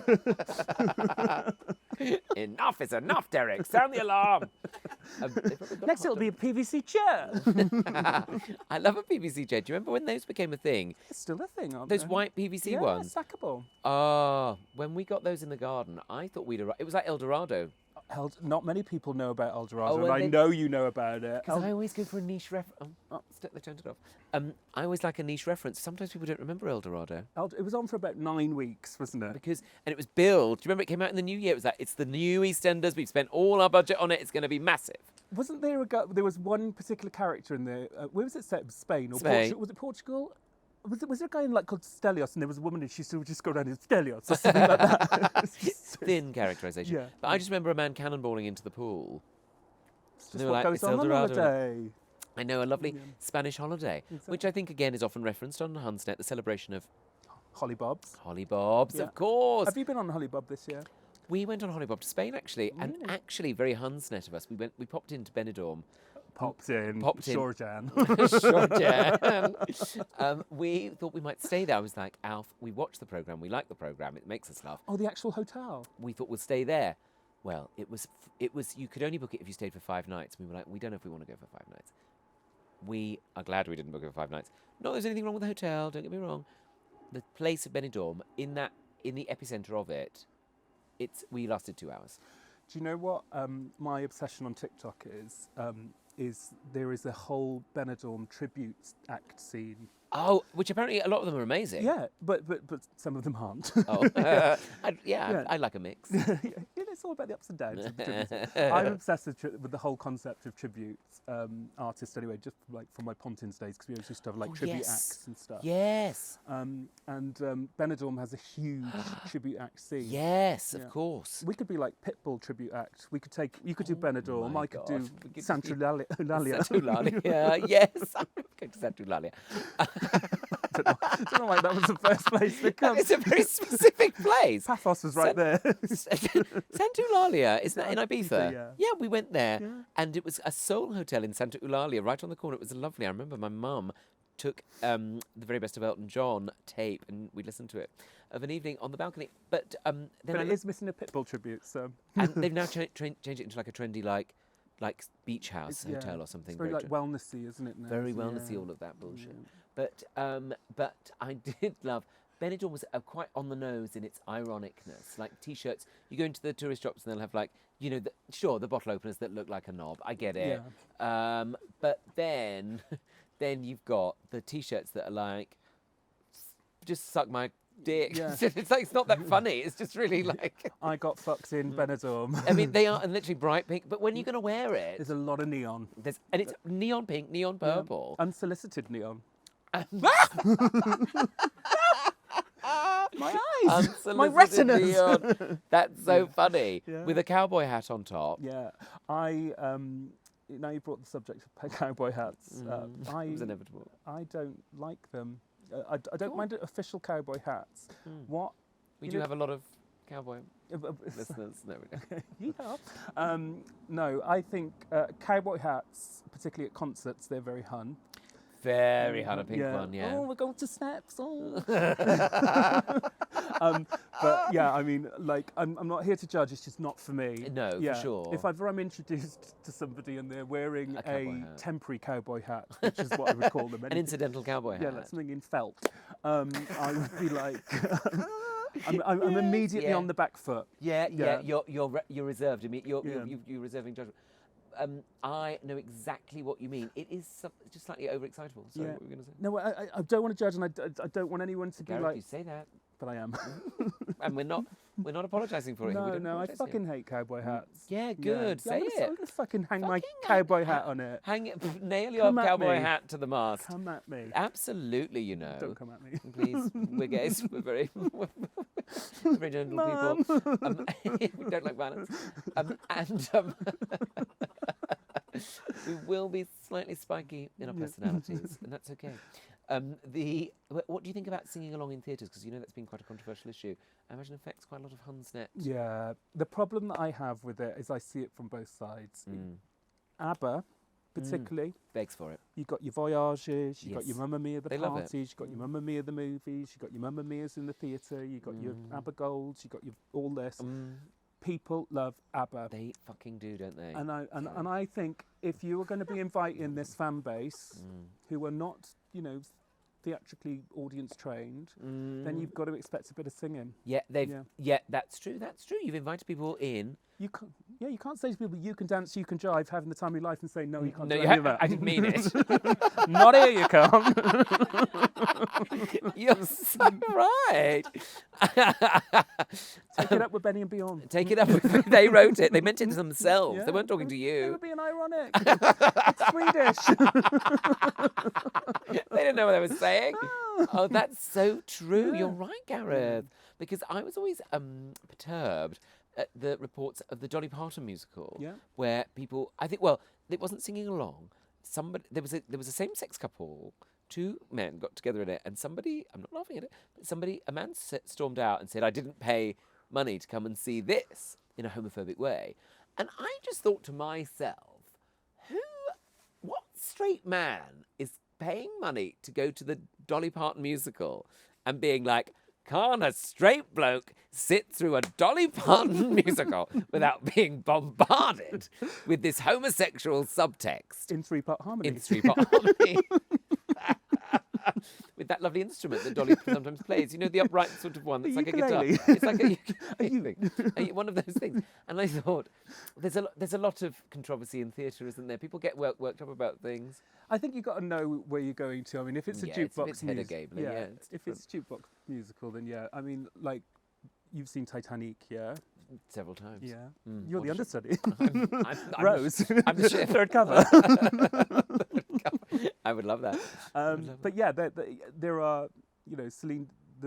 Enough is enough, Derek. Sound the alarm. Next it'll be a PVC chair. I love a PVC chair. Do you remember when those became a thing? It's still a thing, aren't Those they? white PVC ones? Yeah, stackable. When we got those in the garden, I thought we'd arrived. It was like El Dorado. Not many people know about El Dorado, Oh, and I they- know you know about it. Because I always go for a niche reference. They turned it off. I always like a niche reference. Sometimes people don't remember El Dorado. It was on for about 9 weeks, wasn't it? And it was billed. Do you remember it came out in the new year? It was like, it's the new EastEnders. We've spent all our budget on it. It's going to be massive. Wasn't there there was one particular character in there? Where was it set? Spain or Spain. Portugal? Was it Portugal? Was there a guy in called Stelios, and there was a woman, and she used to just go around in Stelios or something like that? Thin characterisation. Yeah. But I just remember a man cannonballing into the pool. It's They just were what like, goes "It's on El on Dorado." holiday. I know, a lovely Spanish holiday, which I think again is often referenced on Hunsnet, the celebration of Hollybobs. Hollybobs, Yeah. of course. Have you been on a Hollybob this year? We went on Hollybob to Spain actually, and Really? actually very Hunsnet of us. We popped into Benidorm. Popped in. Sure, Jan. Sure, Jan. We thought we might stay there. I was like, Alf, we watched the programme, we like the programme, it makes us laugh. Oh, the actual hotel. We thought we'll stay there. Well, it was you could only book it if you stayed for 5 nights. We were like, we don't know if we want to go for 5 nights. We are glad we didn't book it for 5 nights. Not that there's anything wrong with the hotel, don't get me wrong. The place of Benidorm, in the epicentre of it, we lasted 2 hours. Do you know what my obsession on TikTok is there is a whole Benidorm tribute act scene. Oh, which apparently a lot of them are amazing. Yeah, but some of them aren't. Oh, I like a mix. It's all about the ups and downs of the tributes. I'm obsessed with the whole concept of tribute artists anyway, just like from my Pontins days, because we always used to have like tribute acts and stuff. Yes. And Benidorm has a huge tribute act scene. Yes, of course. We could be like Pitbull tribute act. You could do Benidorm. my I could God. do We could Santulalia. Santulalia, yes. I'm going to Santulalia. I don't know why that was the first place to come. It's a very specific place. Paphos was right there. Santulalia, isn't that in Ibiza? Yeah. We went there, Yeah. and it was a soul hotel in Santa Eulalia, right on the corner. It was lovely. I remember my mum took the very best of Elton John tape, and we listened to it of an evening on the balcony. But then But it is missing a Pitbull tribute, so. and they've now changed it into like a trendy like beach house hotel or something. It's very like wellnessy, isn't it? Now? Very wellnessy, all of that bullshit. But I did love. Benidorm was quite on the nose in its ironicness. Like T-shirts, you go into the tourist shops and they'll have like, the bottle openers that look like a knob. I get it. Yeah. But then you've got the T-shirts that are like, just suck my dick. Yeah. It's not that funny. It's just really like. I got fucked in Benidorm. I mean, they are literally bright pink. But when are you going to wear it? There's a lot of neon. And it's neon pink, neon purple. Unsolicited neon. My eyes! Unsolicited My retinas! neon. That's so funny. Yeah. With a cowboy hat on top. Yeah. Now you brought the subject of cowboy hats. It was inevitable. I don't like them. I don't mind official cowboy hats. What? We do have a lot of cowboy listeners. No, we don't. Yeah. No, I think cowboy hats, particularly at concerts, they're very hun. Very Hannah Pink one, yeah. Oh, we're going to Snaps. Oh. But yeah, I mean, like, I'm not here to judge. It's just not for me. No, for sure. If ever I'm introduced to somebody and they're wearing a temporary cowboy hat, which is what I would call them, An incidental cowboy hat. yeah, like something in felt, I would be like, I'm immediately on the back foot. Yeah. You're reserved. I mean, you're reserving judgment. I know exactly what you mean. It is just slightly overexcitable. Sorry, what were you going to say? No, I don't want to judge, and I don't want anyone to Gareth, be like. you say that, But I am. and we're not apologising for it. No, I fucking hate cowboy hats. Yeah, good. Yeah, Say I'm gonna fucking hang my Fucking cowboy hat on it. Nail your Come at cowboy me. hat to the mast. Come at me. Absolutely, you know. Don't come at me. Please, we're gays. We're very, very gentle people. We don't like violence. We will be slightly spiky in our personalities, and that's okay. What do you think about singing along in theatres? Because you know that's been quite a controversial issue. I imagine it affects quite a lot of Hunsnet. Yeah, the problem that I have with it is I see it from both sides. ABBA, particularly. Begs for it. You've got your voyages, you've got your Yes. Mamma Mia the They love it. parties, you've got your Mamma Mia the movies, you've got your Mamma Mia's in the theatre, you've got your ABBA Golds, you've got your all this. People love ABBA. They fucking do, don't they? And I think if you were going to be inviting this fan base who are not, theatrically audience trained, then you've got to expect a bit of singing. Yeah, that's true. That's true. You've invited people in. You can't say to people, you can dance, you can jive, having the time of your life, and say, no, you can't No, do any of that. I didn't mean it. Not here, you can't. You're so right. Take it up with Benny and Beyond. Take it up. They wrote it. They meant it to themselves. Yeah. They weren't talking to They you. were being ironic. It's Swedish. They didn't know what they were saying. Oh, that's so true. You're right, Gareth. Because I was always perturbed at the reports of the Dolly Parton musical, where people, it wasn't singing along. There was a same-sex couple. Two men got together in it, and I'm not laughing at it, but a man stormed out and said, I didn't pay money to come and see this, in a homophobic way. And I just thought to myself, what straight man is paying money to go to the Dolly Parton musical and being like, can't a straight bloke sit through a Dolly Parton musical without being bombarded with this homosexual subtext? In three-part harmony. With that lovely instrument that Dolly sometimes plays. You know, the upright sort of one that's like ukulele. a guitar. It's like a ukulele. One of those things. And I thought, there's a lot of controversy in theatre, isn't there? People get worked up about things. I think you've got to know where you're going to. I mean, if it's a jukebox musical, if it's a jukebox musical, then I mean, like, you've seen Titanic, several times. Yeah. You're the understudy. I'm Rose. I'm the chef. Third cover. I would love that. But there are, the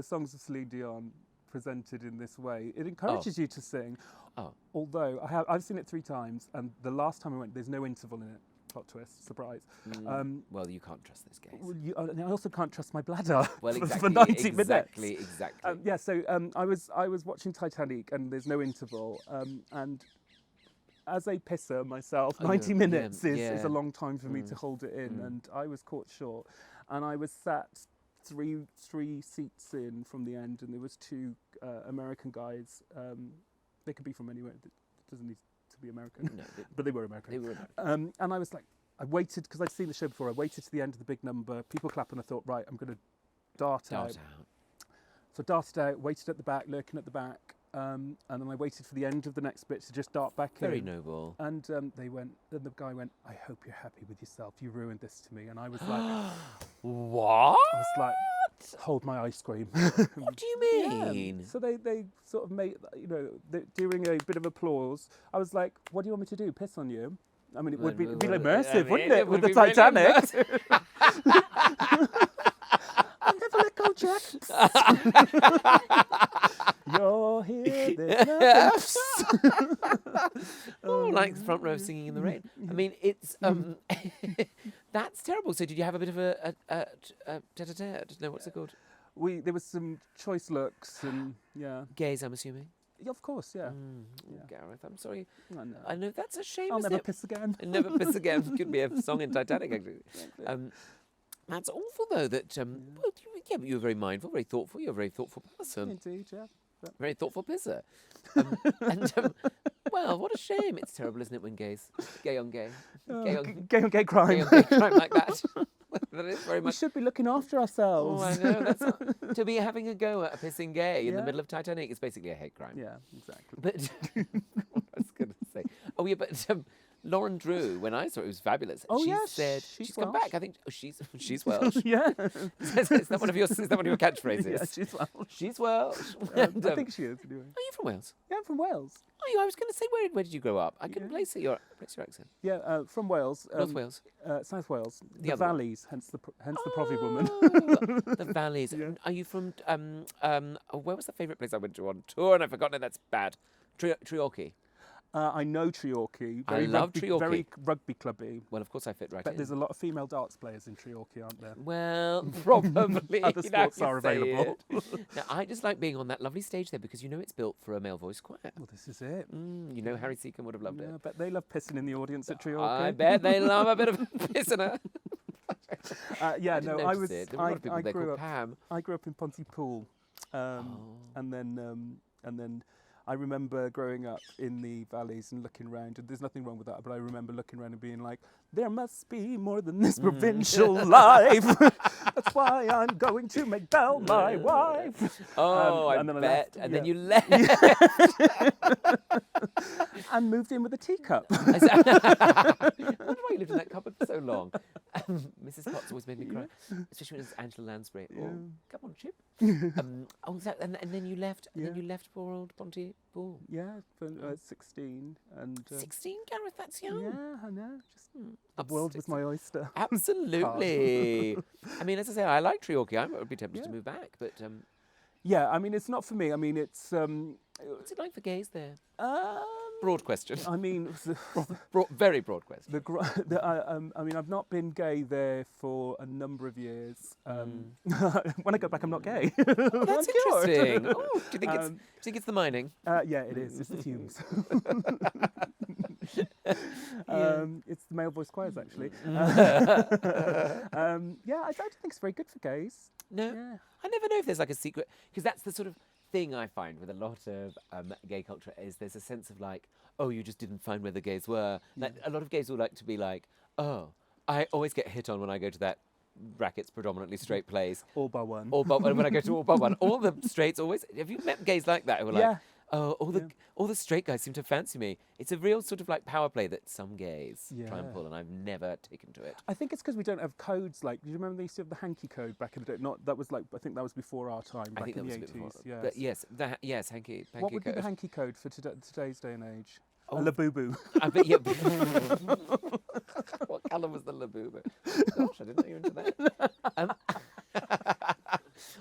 songs of Celine Dion presented in this way. It encourages you to sing. Oh. Although I've seen it 3 times, and the last time I went, there's no interval in it. Plot twist, surprise. Well, you can't trust this case. I also can't trust my bladder for 90 minutes. Exactly. So I was watching Titanic, and there's no interval. And as a pisser myself, 90 minutes is a long time for me to hold it in, and I was caught short. And I was sat three seats in from the end, and there was 2 American guys. They could be from anywhere. It doesn't need to be American, but they were American. And I was like, I waited, because I'd seen the show before, I waited to the end of the big number, people clap, and I thought, right, I'm going to dart out. So I darted out, waited at the back, lurking at the back, and then I waited for the end of the next bit to just dart back in. Very noble. And the guy went, I hope you're happy with yourself, you ruined this to me. And I was like, what? I was like, hold my ice cream. What do you mean? Yeah. So they sort of made, during a bit of applause, I was like, what do you want me to do, piss on you? I mean, it would be immersive, wouldn't it, with the Titanic? I'll never let go, Jack. You're here, there's nothing. Like front row singing in the rain. I mean, it's that's terrible. So did you have a bit of a tete-a-tete? I don't know, what's it called? There was some choice looks and Gays, I'm assuming. Yeah, of course, yeah. Gareth, I'm sorry. I know. I know that's a shame. I'll never piss again. Never piss again. Could be a song in Titanic, actually. That's awful, though. That but you were very mindful, very thoughtful. You're a very thoughtful person. Indeed, yeah. Very thoughtful pisser. Well, what a shame. It's terrible, isn't it, when gay on gay. Gay on gay crime. Gay on gay crime like that. That is very much. We should be looking after ourselves. Oh, I know. That's not, to be having a go at a pissing gay in the middle of Titanic is basically a hate crime. Yeah, exactly. But what I was going to say. Oh, yeah, but Lauren Drew, when I saw it, was fabulous. Oh, she yeah, said she's she's come Welsh. back. I think she's Welsh. Yeah. Is that one of your catchphrases? Yeah, she's Welsh. She's Welsh. I And, think she is, anyway. are you from Wales? Yeah, I'm from Wales. Oh, I was going to say, where did you grow up? I couldn't place your accent. Yeah, from Wales. North Wales. South Wales. The The other one. valleys, hence the Provi woman. The valleys. Yeah. Are you from, where was the favourite place I went to on tour? And I've forgotten it, that's bad. Treorchy. I know Treorchy. I love Treorchy. Very rugby clubby. Well, of course I fit right But in. there's a lot of female darts players in Treorchy, aren't there? Well, probably. Other sports are say available. it. Now, I just like being on that lovely stage there because it's built for a male voice choir. Well, this is it. Harry Seacombe would have loved Yeah, it. but they love pissing in the audience at Treorchy. I bet they love a bit of pissener. Yeah, no, I was. There were a lot of people there called Pam. I grew up in Pontypool, and then I remember growing up in the valleys and looking around, and there's nothing wrong with that, but I remember looking around and being like, there must be more than this provincial life. That's why I'm going to make Belle my wife. Oh, I then bet. And then you left. And moved in with a teacup. I wonder why you lived in that cupboard for so long. Mrs. Potts always made me cry, especially when it was Angela Lansbury. Yeah. Oh, come on, Chip. And then you left. And then you left poor old Pontypool. Yeah, for 16 and 16, Gareth. That's young. yeah, I know. Just the world was my oyster. Absolutely. I mean, as I say, I like Treorchy. I would be tempted to move back, but Yeah, I mean, it's not for me. I mean, it's. what's it like for gays there? Broad question. I mean, Very broad question. I mean, I've not been gay there for a number of years. When I go back, I'm not gay. Oh, that's I'm cured. interesting. Oh, do you think it's the mining? Yeah, it is. It's the fumes. It's the male voice choirs, actually. Yeah, I don't think it's very good for gays. No, Yeah. I never know if there's like a secret, because that's the sort of thing I find with a lot of gay culture is there's a sense of like, oh, you just didn't find where the gays were. Like a lot of gays will like to be like, oh, I always get hit on when I go to that brackets predominantly straight place. All bar one. When I go to all bar one, all the straights always. Have you met gays like that who are like, Yeah. oh, all the straight guys seem to fancy me. It's a real sort of like power play that some gays try and Yeah. pull, and I've never taken to it. I think it's because we don't have codes like. Do you remember they used to have the hanky code back in the day? Not that was like. I think that was before our time. Back I think in that the was a bit 80s. before. Yeah. But yes, hanky What would be the code. hanky code for today's day and age? Oh. A labubu. I bet you. What colour was the labubu? Gosh, I didn't know you were into that.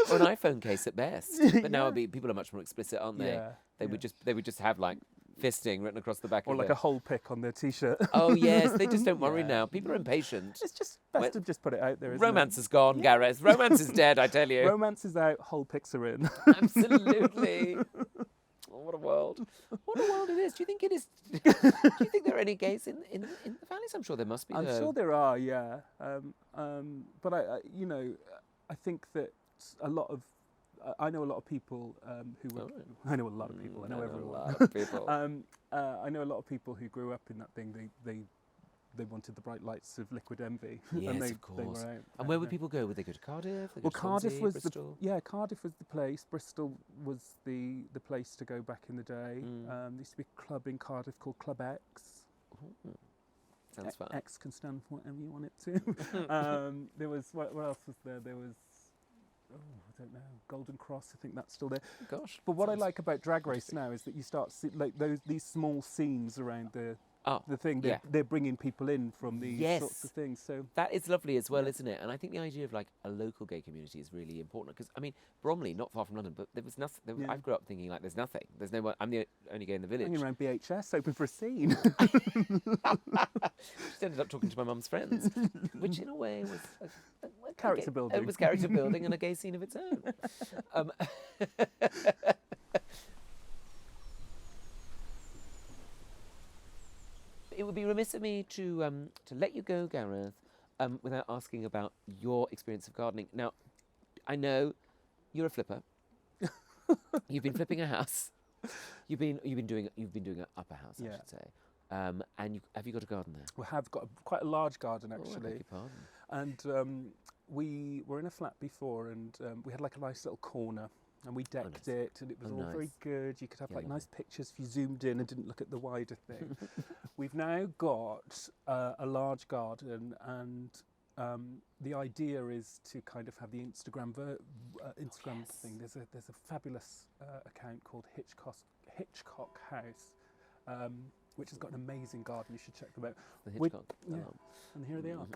Or an iPhone case at best. But now people are much more explicit, aren't they? Yeah. They would just have like fisting written across the back Or of like their... a whole pick on their t-shirt. Oh yes, they just don't worry Yeah. now. People are impatient. It's just best to just put it out there. Isn't Romance is gone, Gareth. Romance is dead, I tell you. Romance is out. Whole picks are in. Absolutely. Oh, what a world. What a world it is. Do you think it is? Do you think there are any gays in the valleys? I'm sure there must be. I'm sure there are. Yeah. But I think that a lot of. I know a lot of people who were. I know a lot of people. I know everyone. A lot of people. I know a lot of people who grew up in that thing. They wanted the bright lights of Liquid Envy. Yes, and they of course. They were out, And where would people go? Would they go to Cardiff? They go Well, to Cardiff Swansea, was Bristol? Cardiff was the place. Bristol was the place to go back in the day. There used to be a club in Cardiff called Club X. Ooh, sounds fun. X can stand for whatever you want it to. There was what else was there? There was I don't know, Golden Cross. I think that's still there. Gosh. But what I like about Drag Race now is that you start see, like these small scenes around the thing. They're bringing people in from these sorts of things. So that is lovely as well, isn't it? And I think the idea of like a local gay community is really important because I mean Bromley, not far from London, but there was nothing. I grew up thinking like there's nothing. There's no one. I'm the only gay in the village. hanging around BHS, hoping for a scene. Just ended up talking to my mum's friends, which in a way was a Character building. It was character building and a gay scene of its own. It would be remiss of me to let you go, Gareth, without asking about your experience of gardening. Now, I know you're a flipper. You've been flipping a house. You've been doing an upper house, I should say. And have you got a garden there? We have got quite a large garden Oh, I actually. beg your pardon. And we were in a flat before, and we had like a nice little corner And we decked nice. it, and it was all nice. very good. You could have Yeah, like lovely. nice pictures if you zoomed in and didn't look at the wider thing. We've now got a large garden, and the idea is to kind of have the Instagram Instagram yes. thing. There's a fabulous account called Hitchcock House, which has got an amazing garden. You should check them out. The Hitchcock. Yeah, and here they are.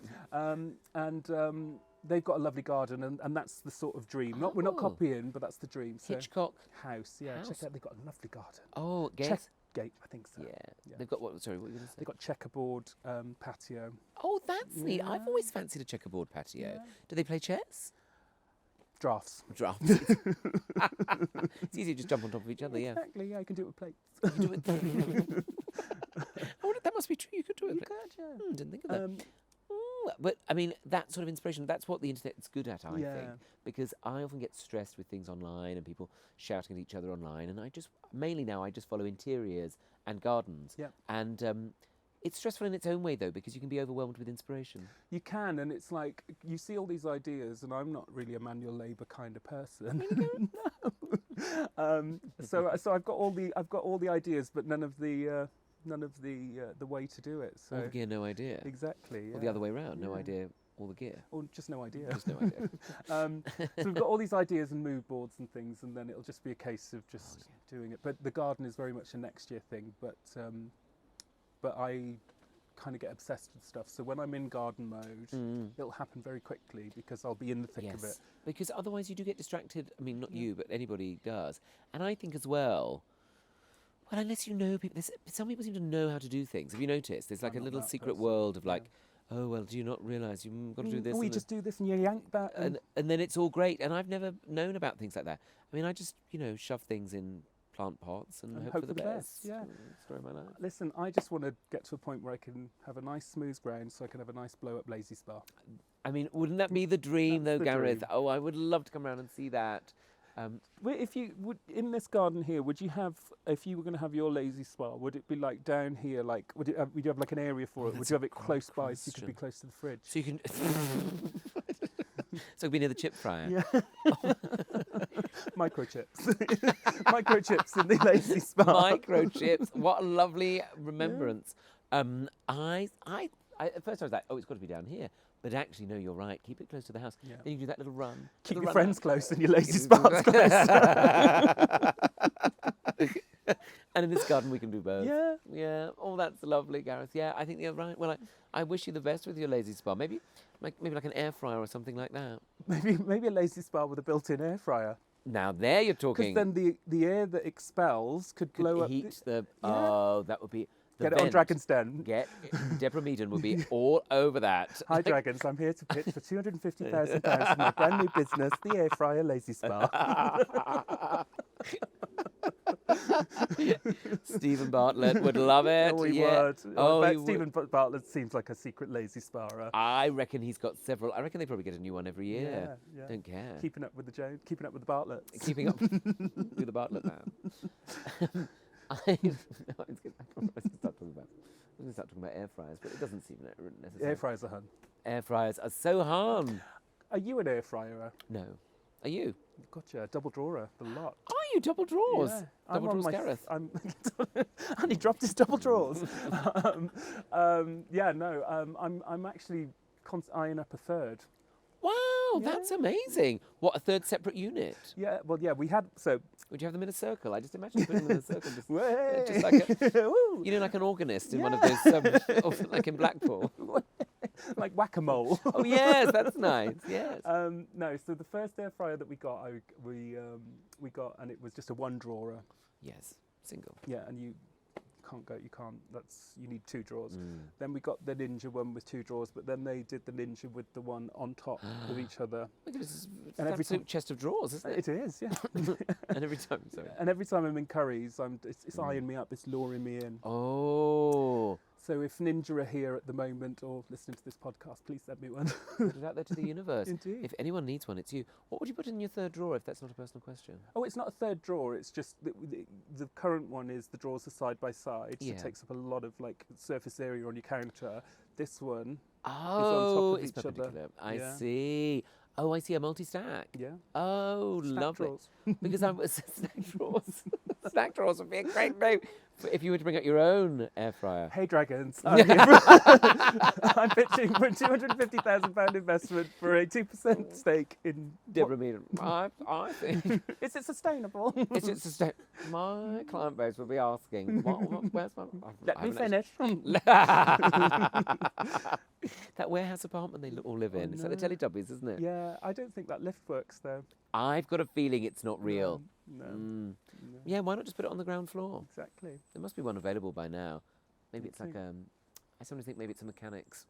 They've got a lovely garden, and that's the sort of dream. We're not copying, but that's the dream. So Hitchcock House, yeah. House. Check it out. They've got a lovely garden. Oh, Gate, I think so. Yeah. They've got what? Sorry, what were you going to say? They've got checkerboard patio. Oh, that's neat. Yeah. I've always fancied a checkerboard patio. Yeah. Do they play chess? Drafts. Drafts. It's easy to just jump on top of each other, yeah. Exactly, yeah, you can do it with plates. You do it. That must be true. You could do it. You could, yeah. Didn't think of that. But I mean, that sort of inspiration, that's what the internet's good at, I think. Because I often get stressed with things online and people shouting at each other online. And mainly now, I just follow interiors and gardens. Yeah. And it's stressful in its own way, though, because you can be overwhelmed with inspiration. You can, and it's like, you see all these ideas, and I'm not really a manual labour kind of person. No. So I've got all the ideas, but none of the way to do it. So All the gear, no idea. exactly. Yeah. Or the other way around, no Yeah. idea, all the gear. Or just no idea. Just no idea. So we've got all these ideas and mood boards and things, and then it'll just be a case of just doing it. But the garden is very much a next year thing. But I kind of get obsessed with stuff. So when I'm in garden mode, it'll happen very quickly because I'll be in the thick of it. Because otherwise you do get distracted. I mean, not you, but anybody does. And I think as well, unless you know people, some people seem to know how to do things. Have you noticed? There's like I'm a not little that secret person. world of like, oh, well, do you not realise you've got to do this? We just do this and you yank that. And then it's all great. And I've never known about things like that. I mean, I just, shove things in plant pots and hope for the best. Yeah. Story of my life. Listen, I just want to get to a point where I can have a nice smooth ground so I can have a nice blow-up lazy spa. I mean, wouldn't that be the dream, That's though, the Gareth? dream. Oh, I would love to come around and see that. If you would, in this garden here, would you have, if you were going to have your lazy spa, would it be like down here, like, would you have like an area for it? Would you have it close by so you could be close to the fridge? So you can... So it'd be near the chip fryer. Yeah. Microchips. Microchips in the lazy spa. Microchips. What a lovely remembrance. At first I was like, oh, it's got to be down here. But actually, no, you're right. Keep it close to the house. Yeah. Then you do that little run. Keep little your run friends out. close and your lazy spas close. And in this garden, we can do both. Yeah. Yeah. Oh, that's lovely, Gareth. Yeah, I think you're right. Well, I wish you the best with your lazy spa. Maybe like an air fryer or something like that. Maybe a lazy spa with a built-in air fryer. Now there you're Because talking. then the air that expels could blow up. heat the. Yeah. Oh, that would be. The Get it on vent. Dragon's Den. Deborah Meaden would be all over that. Hi Dragons, I'm here to pitch for £250,000 for my brand new business, the Air Fryer Lazy Spa. Stephen Bartlett would love it. Oh, he yeah. would. Oh, I he bet would. Stephen Bartlett seems like a secret lazy spa. I reckon he's got several. I reckon they probably get a new one every year. Yeah. Don't care. Keeping up with the Bartletts. Keeping up with the Bartlett man. I'm going to start talking about air fryers, but it doesn't seem necessary. Air fryers are hun. Air fryers are so hard. Are you an air fryer? No. Are you? Gotcha, double drawer, the lot. Are you double drawers? Yeah. Double drawers, Gareth. And he dropped his double drawers. I'm actually eyeing up a third. Wow, that's amazing. What, a third separate unit? Yeah, well, yeah, we had, so... Would you have them in a circle? I just imagine putting them in a circle. Way. Just like like an organist in one of those, like in Blackpool. Like whack-a-mole. Oh, yes, that's nice, yes. No, so the first air fryer that we got, we got, and it was just a one drawer. Yes, single. Yeah, and you need two drawers. Then we got the Ninja one with two drawers, but then they did the Ninja with the one on top of each other. Look at this, And every absolute chest of drawers, isn't it? It is, yeah. And every time, sorry. And every time I'm in curries, it's eyeing me up, it's luring me in. Oh. So if Ninja are here at the moment or listening to this podcast, please send me one. Put it out there to the universe. Indeed. If anyone needs one, it's you. What would you put in your third drawer if that's not a personal question? Oh, it's not a third drawer. It's just the current one is the drawers are side by side. So it takes up a lot of like surface area on your counter. This one is on top of it's each other. perpendicular. I see. Oh, I see, a multi-stack. Yeah. Oh, Snack lovely. drawers. Because I'm snack drawers. Snack drawers would be a great name if you were to bring out your own air fryer. Hey Dragons, I'm pitching for a £250,000 investment for a 2% stake in Deborah Meaden. I think. Is it sustainable? It's just my client base will be asking, where's my... Let me finish. That warehouse apartment they all live in. It's like the Teletubbies, isn't it? Yeah, I don't think that lift works though. I've got a feeling it's not real. No. Yeah, why not just put it on the ground floor? Exactly. There must be one available by now. Maybe it's like think. I sometimes think maybe it's a mechanics.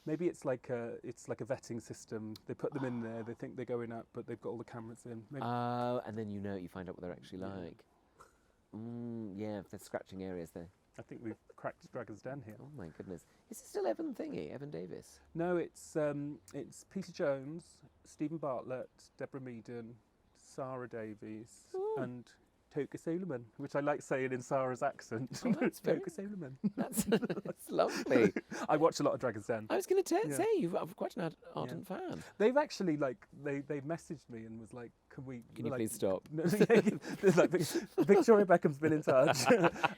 Maybe it's like a vetting system. They put them in there. They think they're going up, but they've got all the cameras in. Maybe. Oh, and then you find out what they're actually like. Yeah, if they're scratching areas there. I think we've cracked Dragon's Den here. Oh my goodness. Is it still Evan Davis? No, it's Peter Jones, Stephen Bartlett, Deborah Meaden, Sarah Davies, and Toka Suleiman, which I like saying in Sarah's accent. Oh, that's Toka Suleiman. That's lovely. I watch a lot of Dragon's Den. I was going to say you're quite an ardent fan. They've actually they messaged me and was like, "Can you please stop?" Like, Victoria Beckham's been in touch.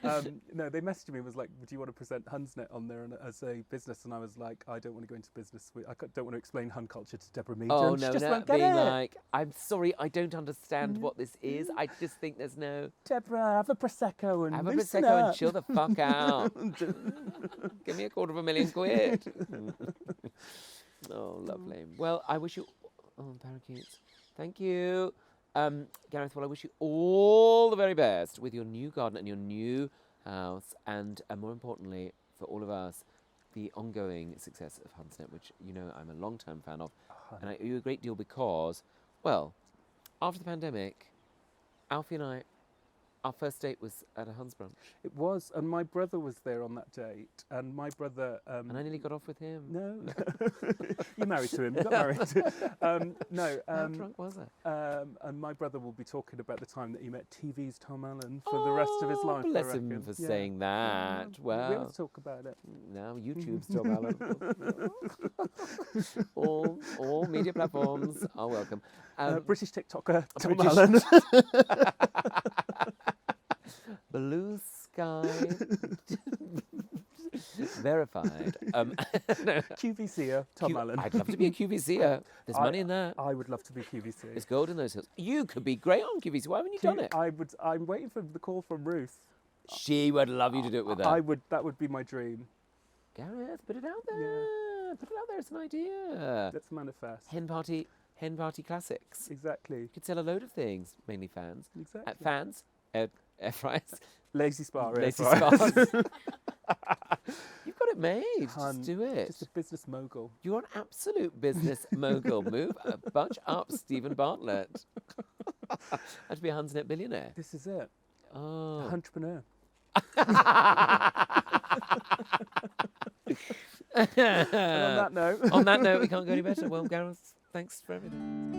No, they messaged me and was like, "Would you want to present Hunsnet on there as a business?" And I was like, "I don't want to go into business. I don't want to explain Hun culture to Deborah Meaden." Oh She no, just no, won't get being it. like, I'm sorry, I don't understand what this is. I just think there's no. Deborah, have a prosecco and Have a loosen prosecco up. and chill the fuck out. Give me £250,000. Oh, lovely. Well, I wish you... Oh, parakeets. Thank you. Gareth, well, I wish you all the very best with your new garden and your new house, and more importantly, for all of us, the ongoing success of Hunsnet, which you know I'm a long-term fan of. And I owe you a great deal because, well, after the pandemic, Alfie and I, our first date was at a Huns brunch. It was, and my brother was there on that date, and my brother... and I nearly got off with him. No. You married to him, you got married. No. How drunk was I? And my brother will be talking about the time that he met TV's Tom Allen for the rest of his life, I Bless him reckon. for saying that. Well, we always talk about it. Now YouTube's Tom Allen. all media platforms are welcome. British TikToker Tom Allen. Blue Sky verified. QVCer Tom Allen. I'd love to be a QVCer. There's money in that. I would love to be QVC. There's gold in those hills. You could be great on QVC. Why haven't you done it? I'm waiting for the call from Ruth. She would love you to do it with her. That would be my dream. Gareth, put it out there. Yeah. Put it out there. It's an idea. Let's manifest. Hen party classics. Exactly. You could sell a load of things, mainly fans. Exactly. Fans, air fryers. Lazy Spa. Lazy spas. You've got it made. Hun, just do it. Just a business mogul. You're an absolute business mogul. Move a bunch up, Stephen Bartlett. And to be a Hunsnet billionaire. This is it. Oh. Entrepreneur. On that note, we can't go any better. Well, Gareth, thanks for everything.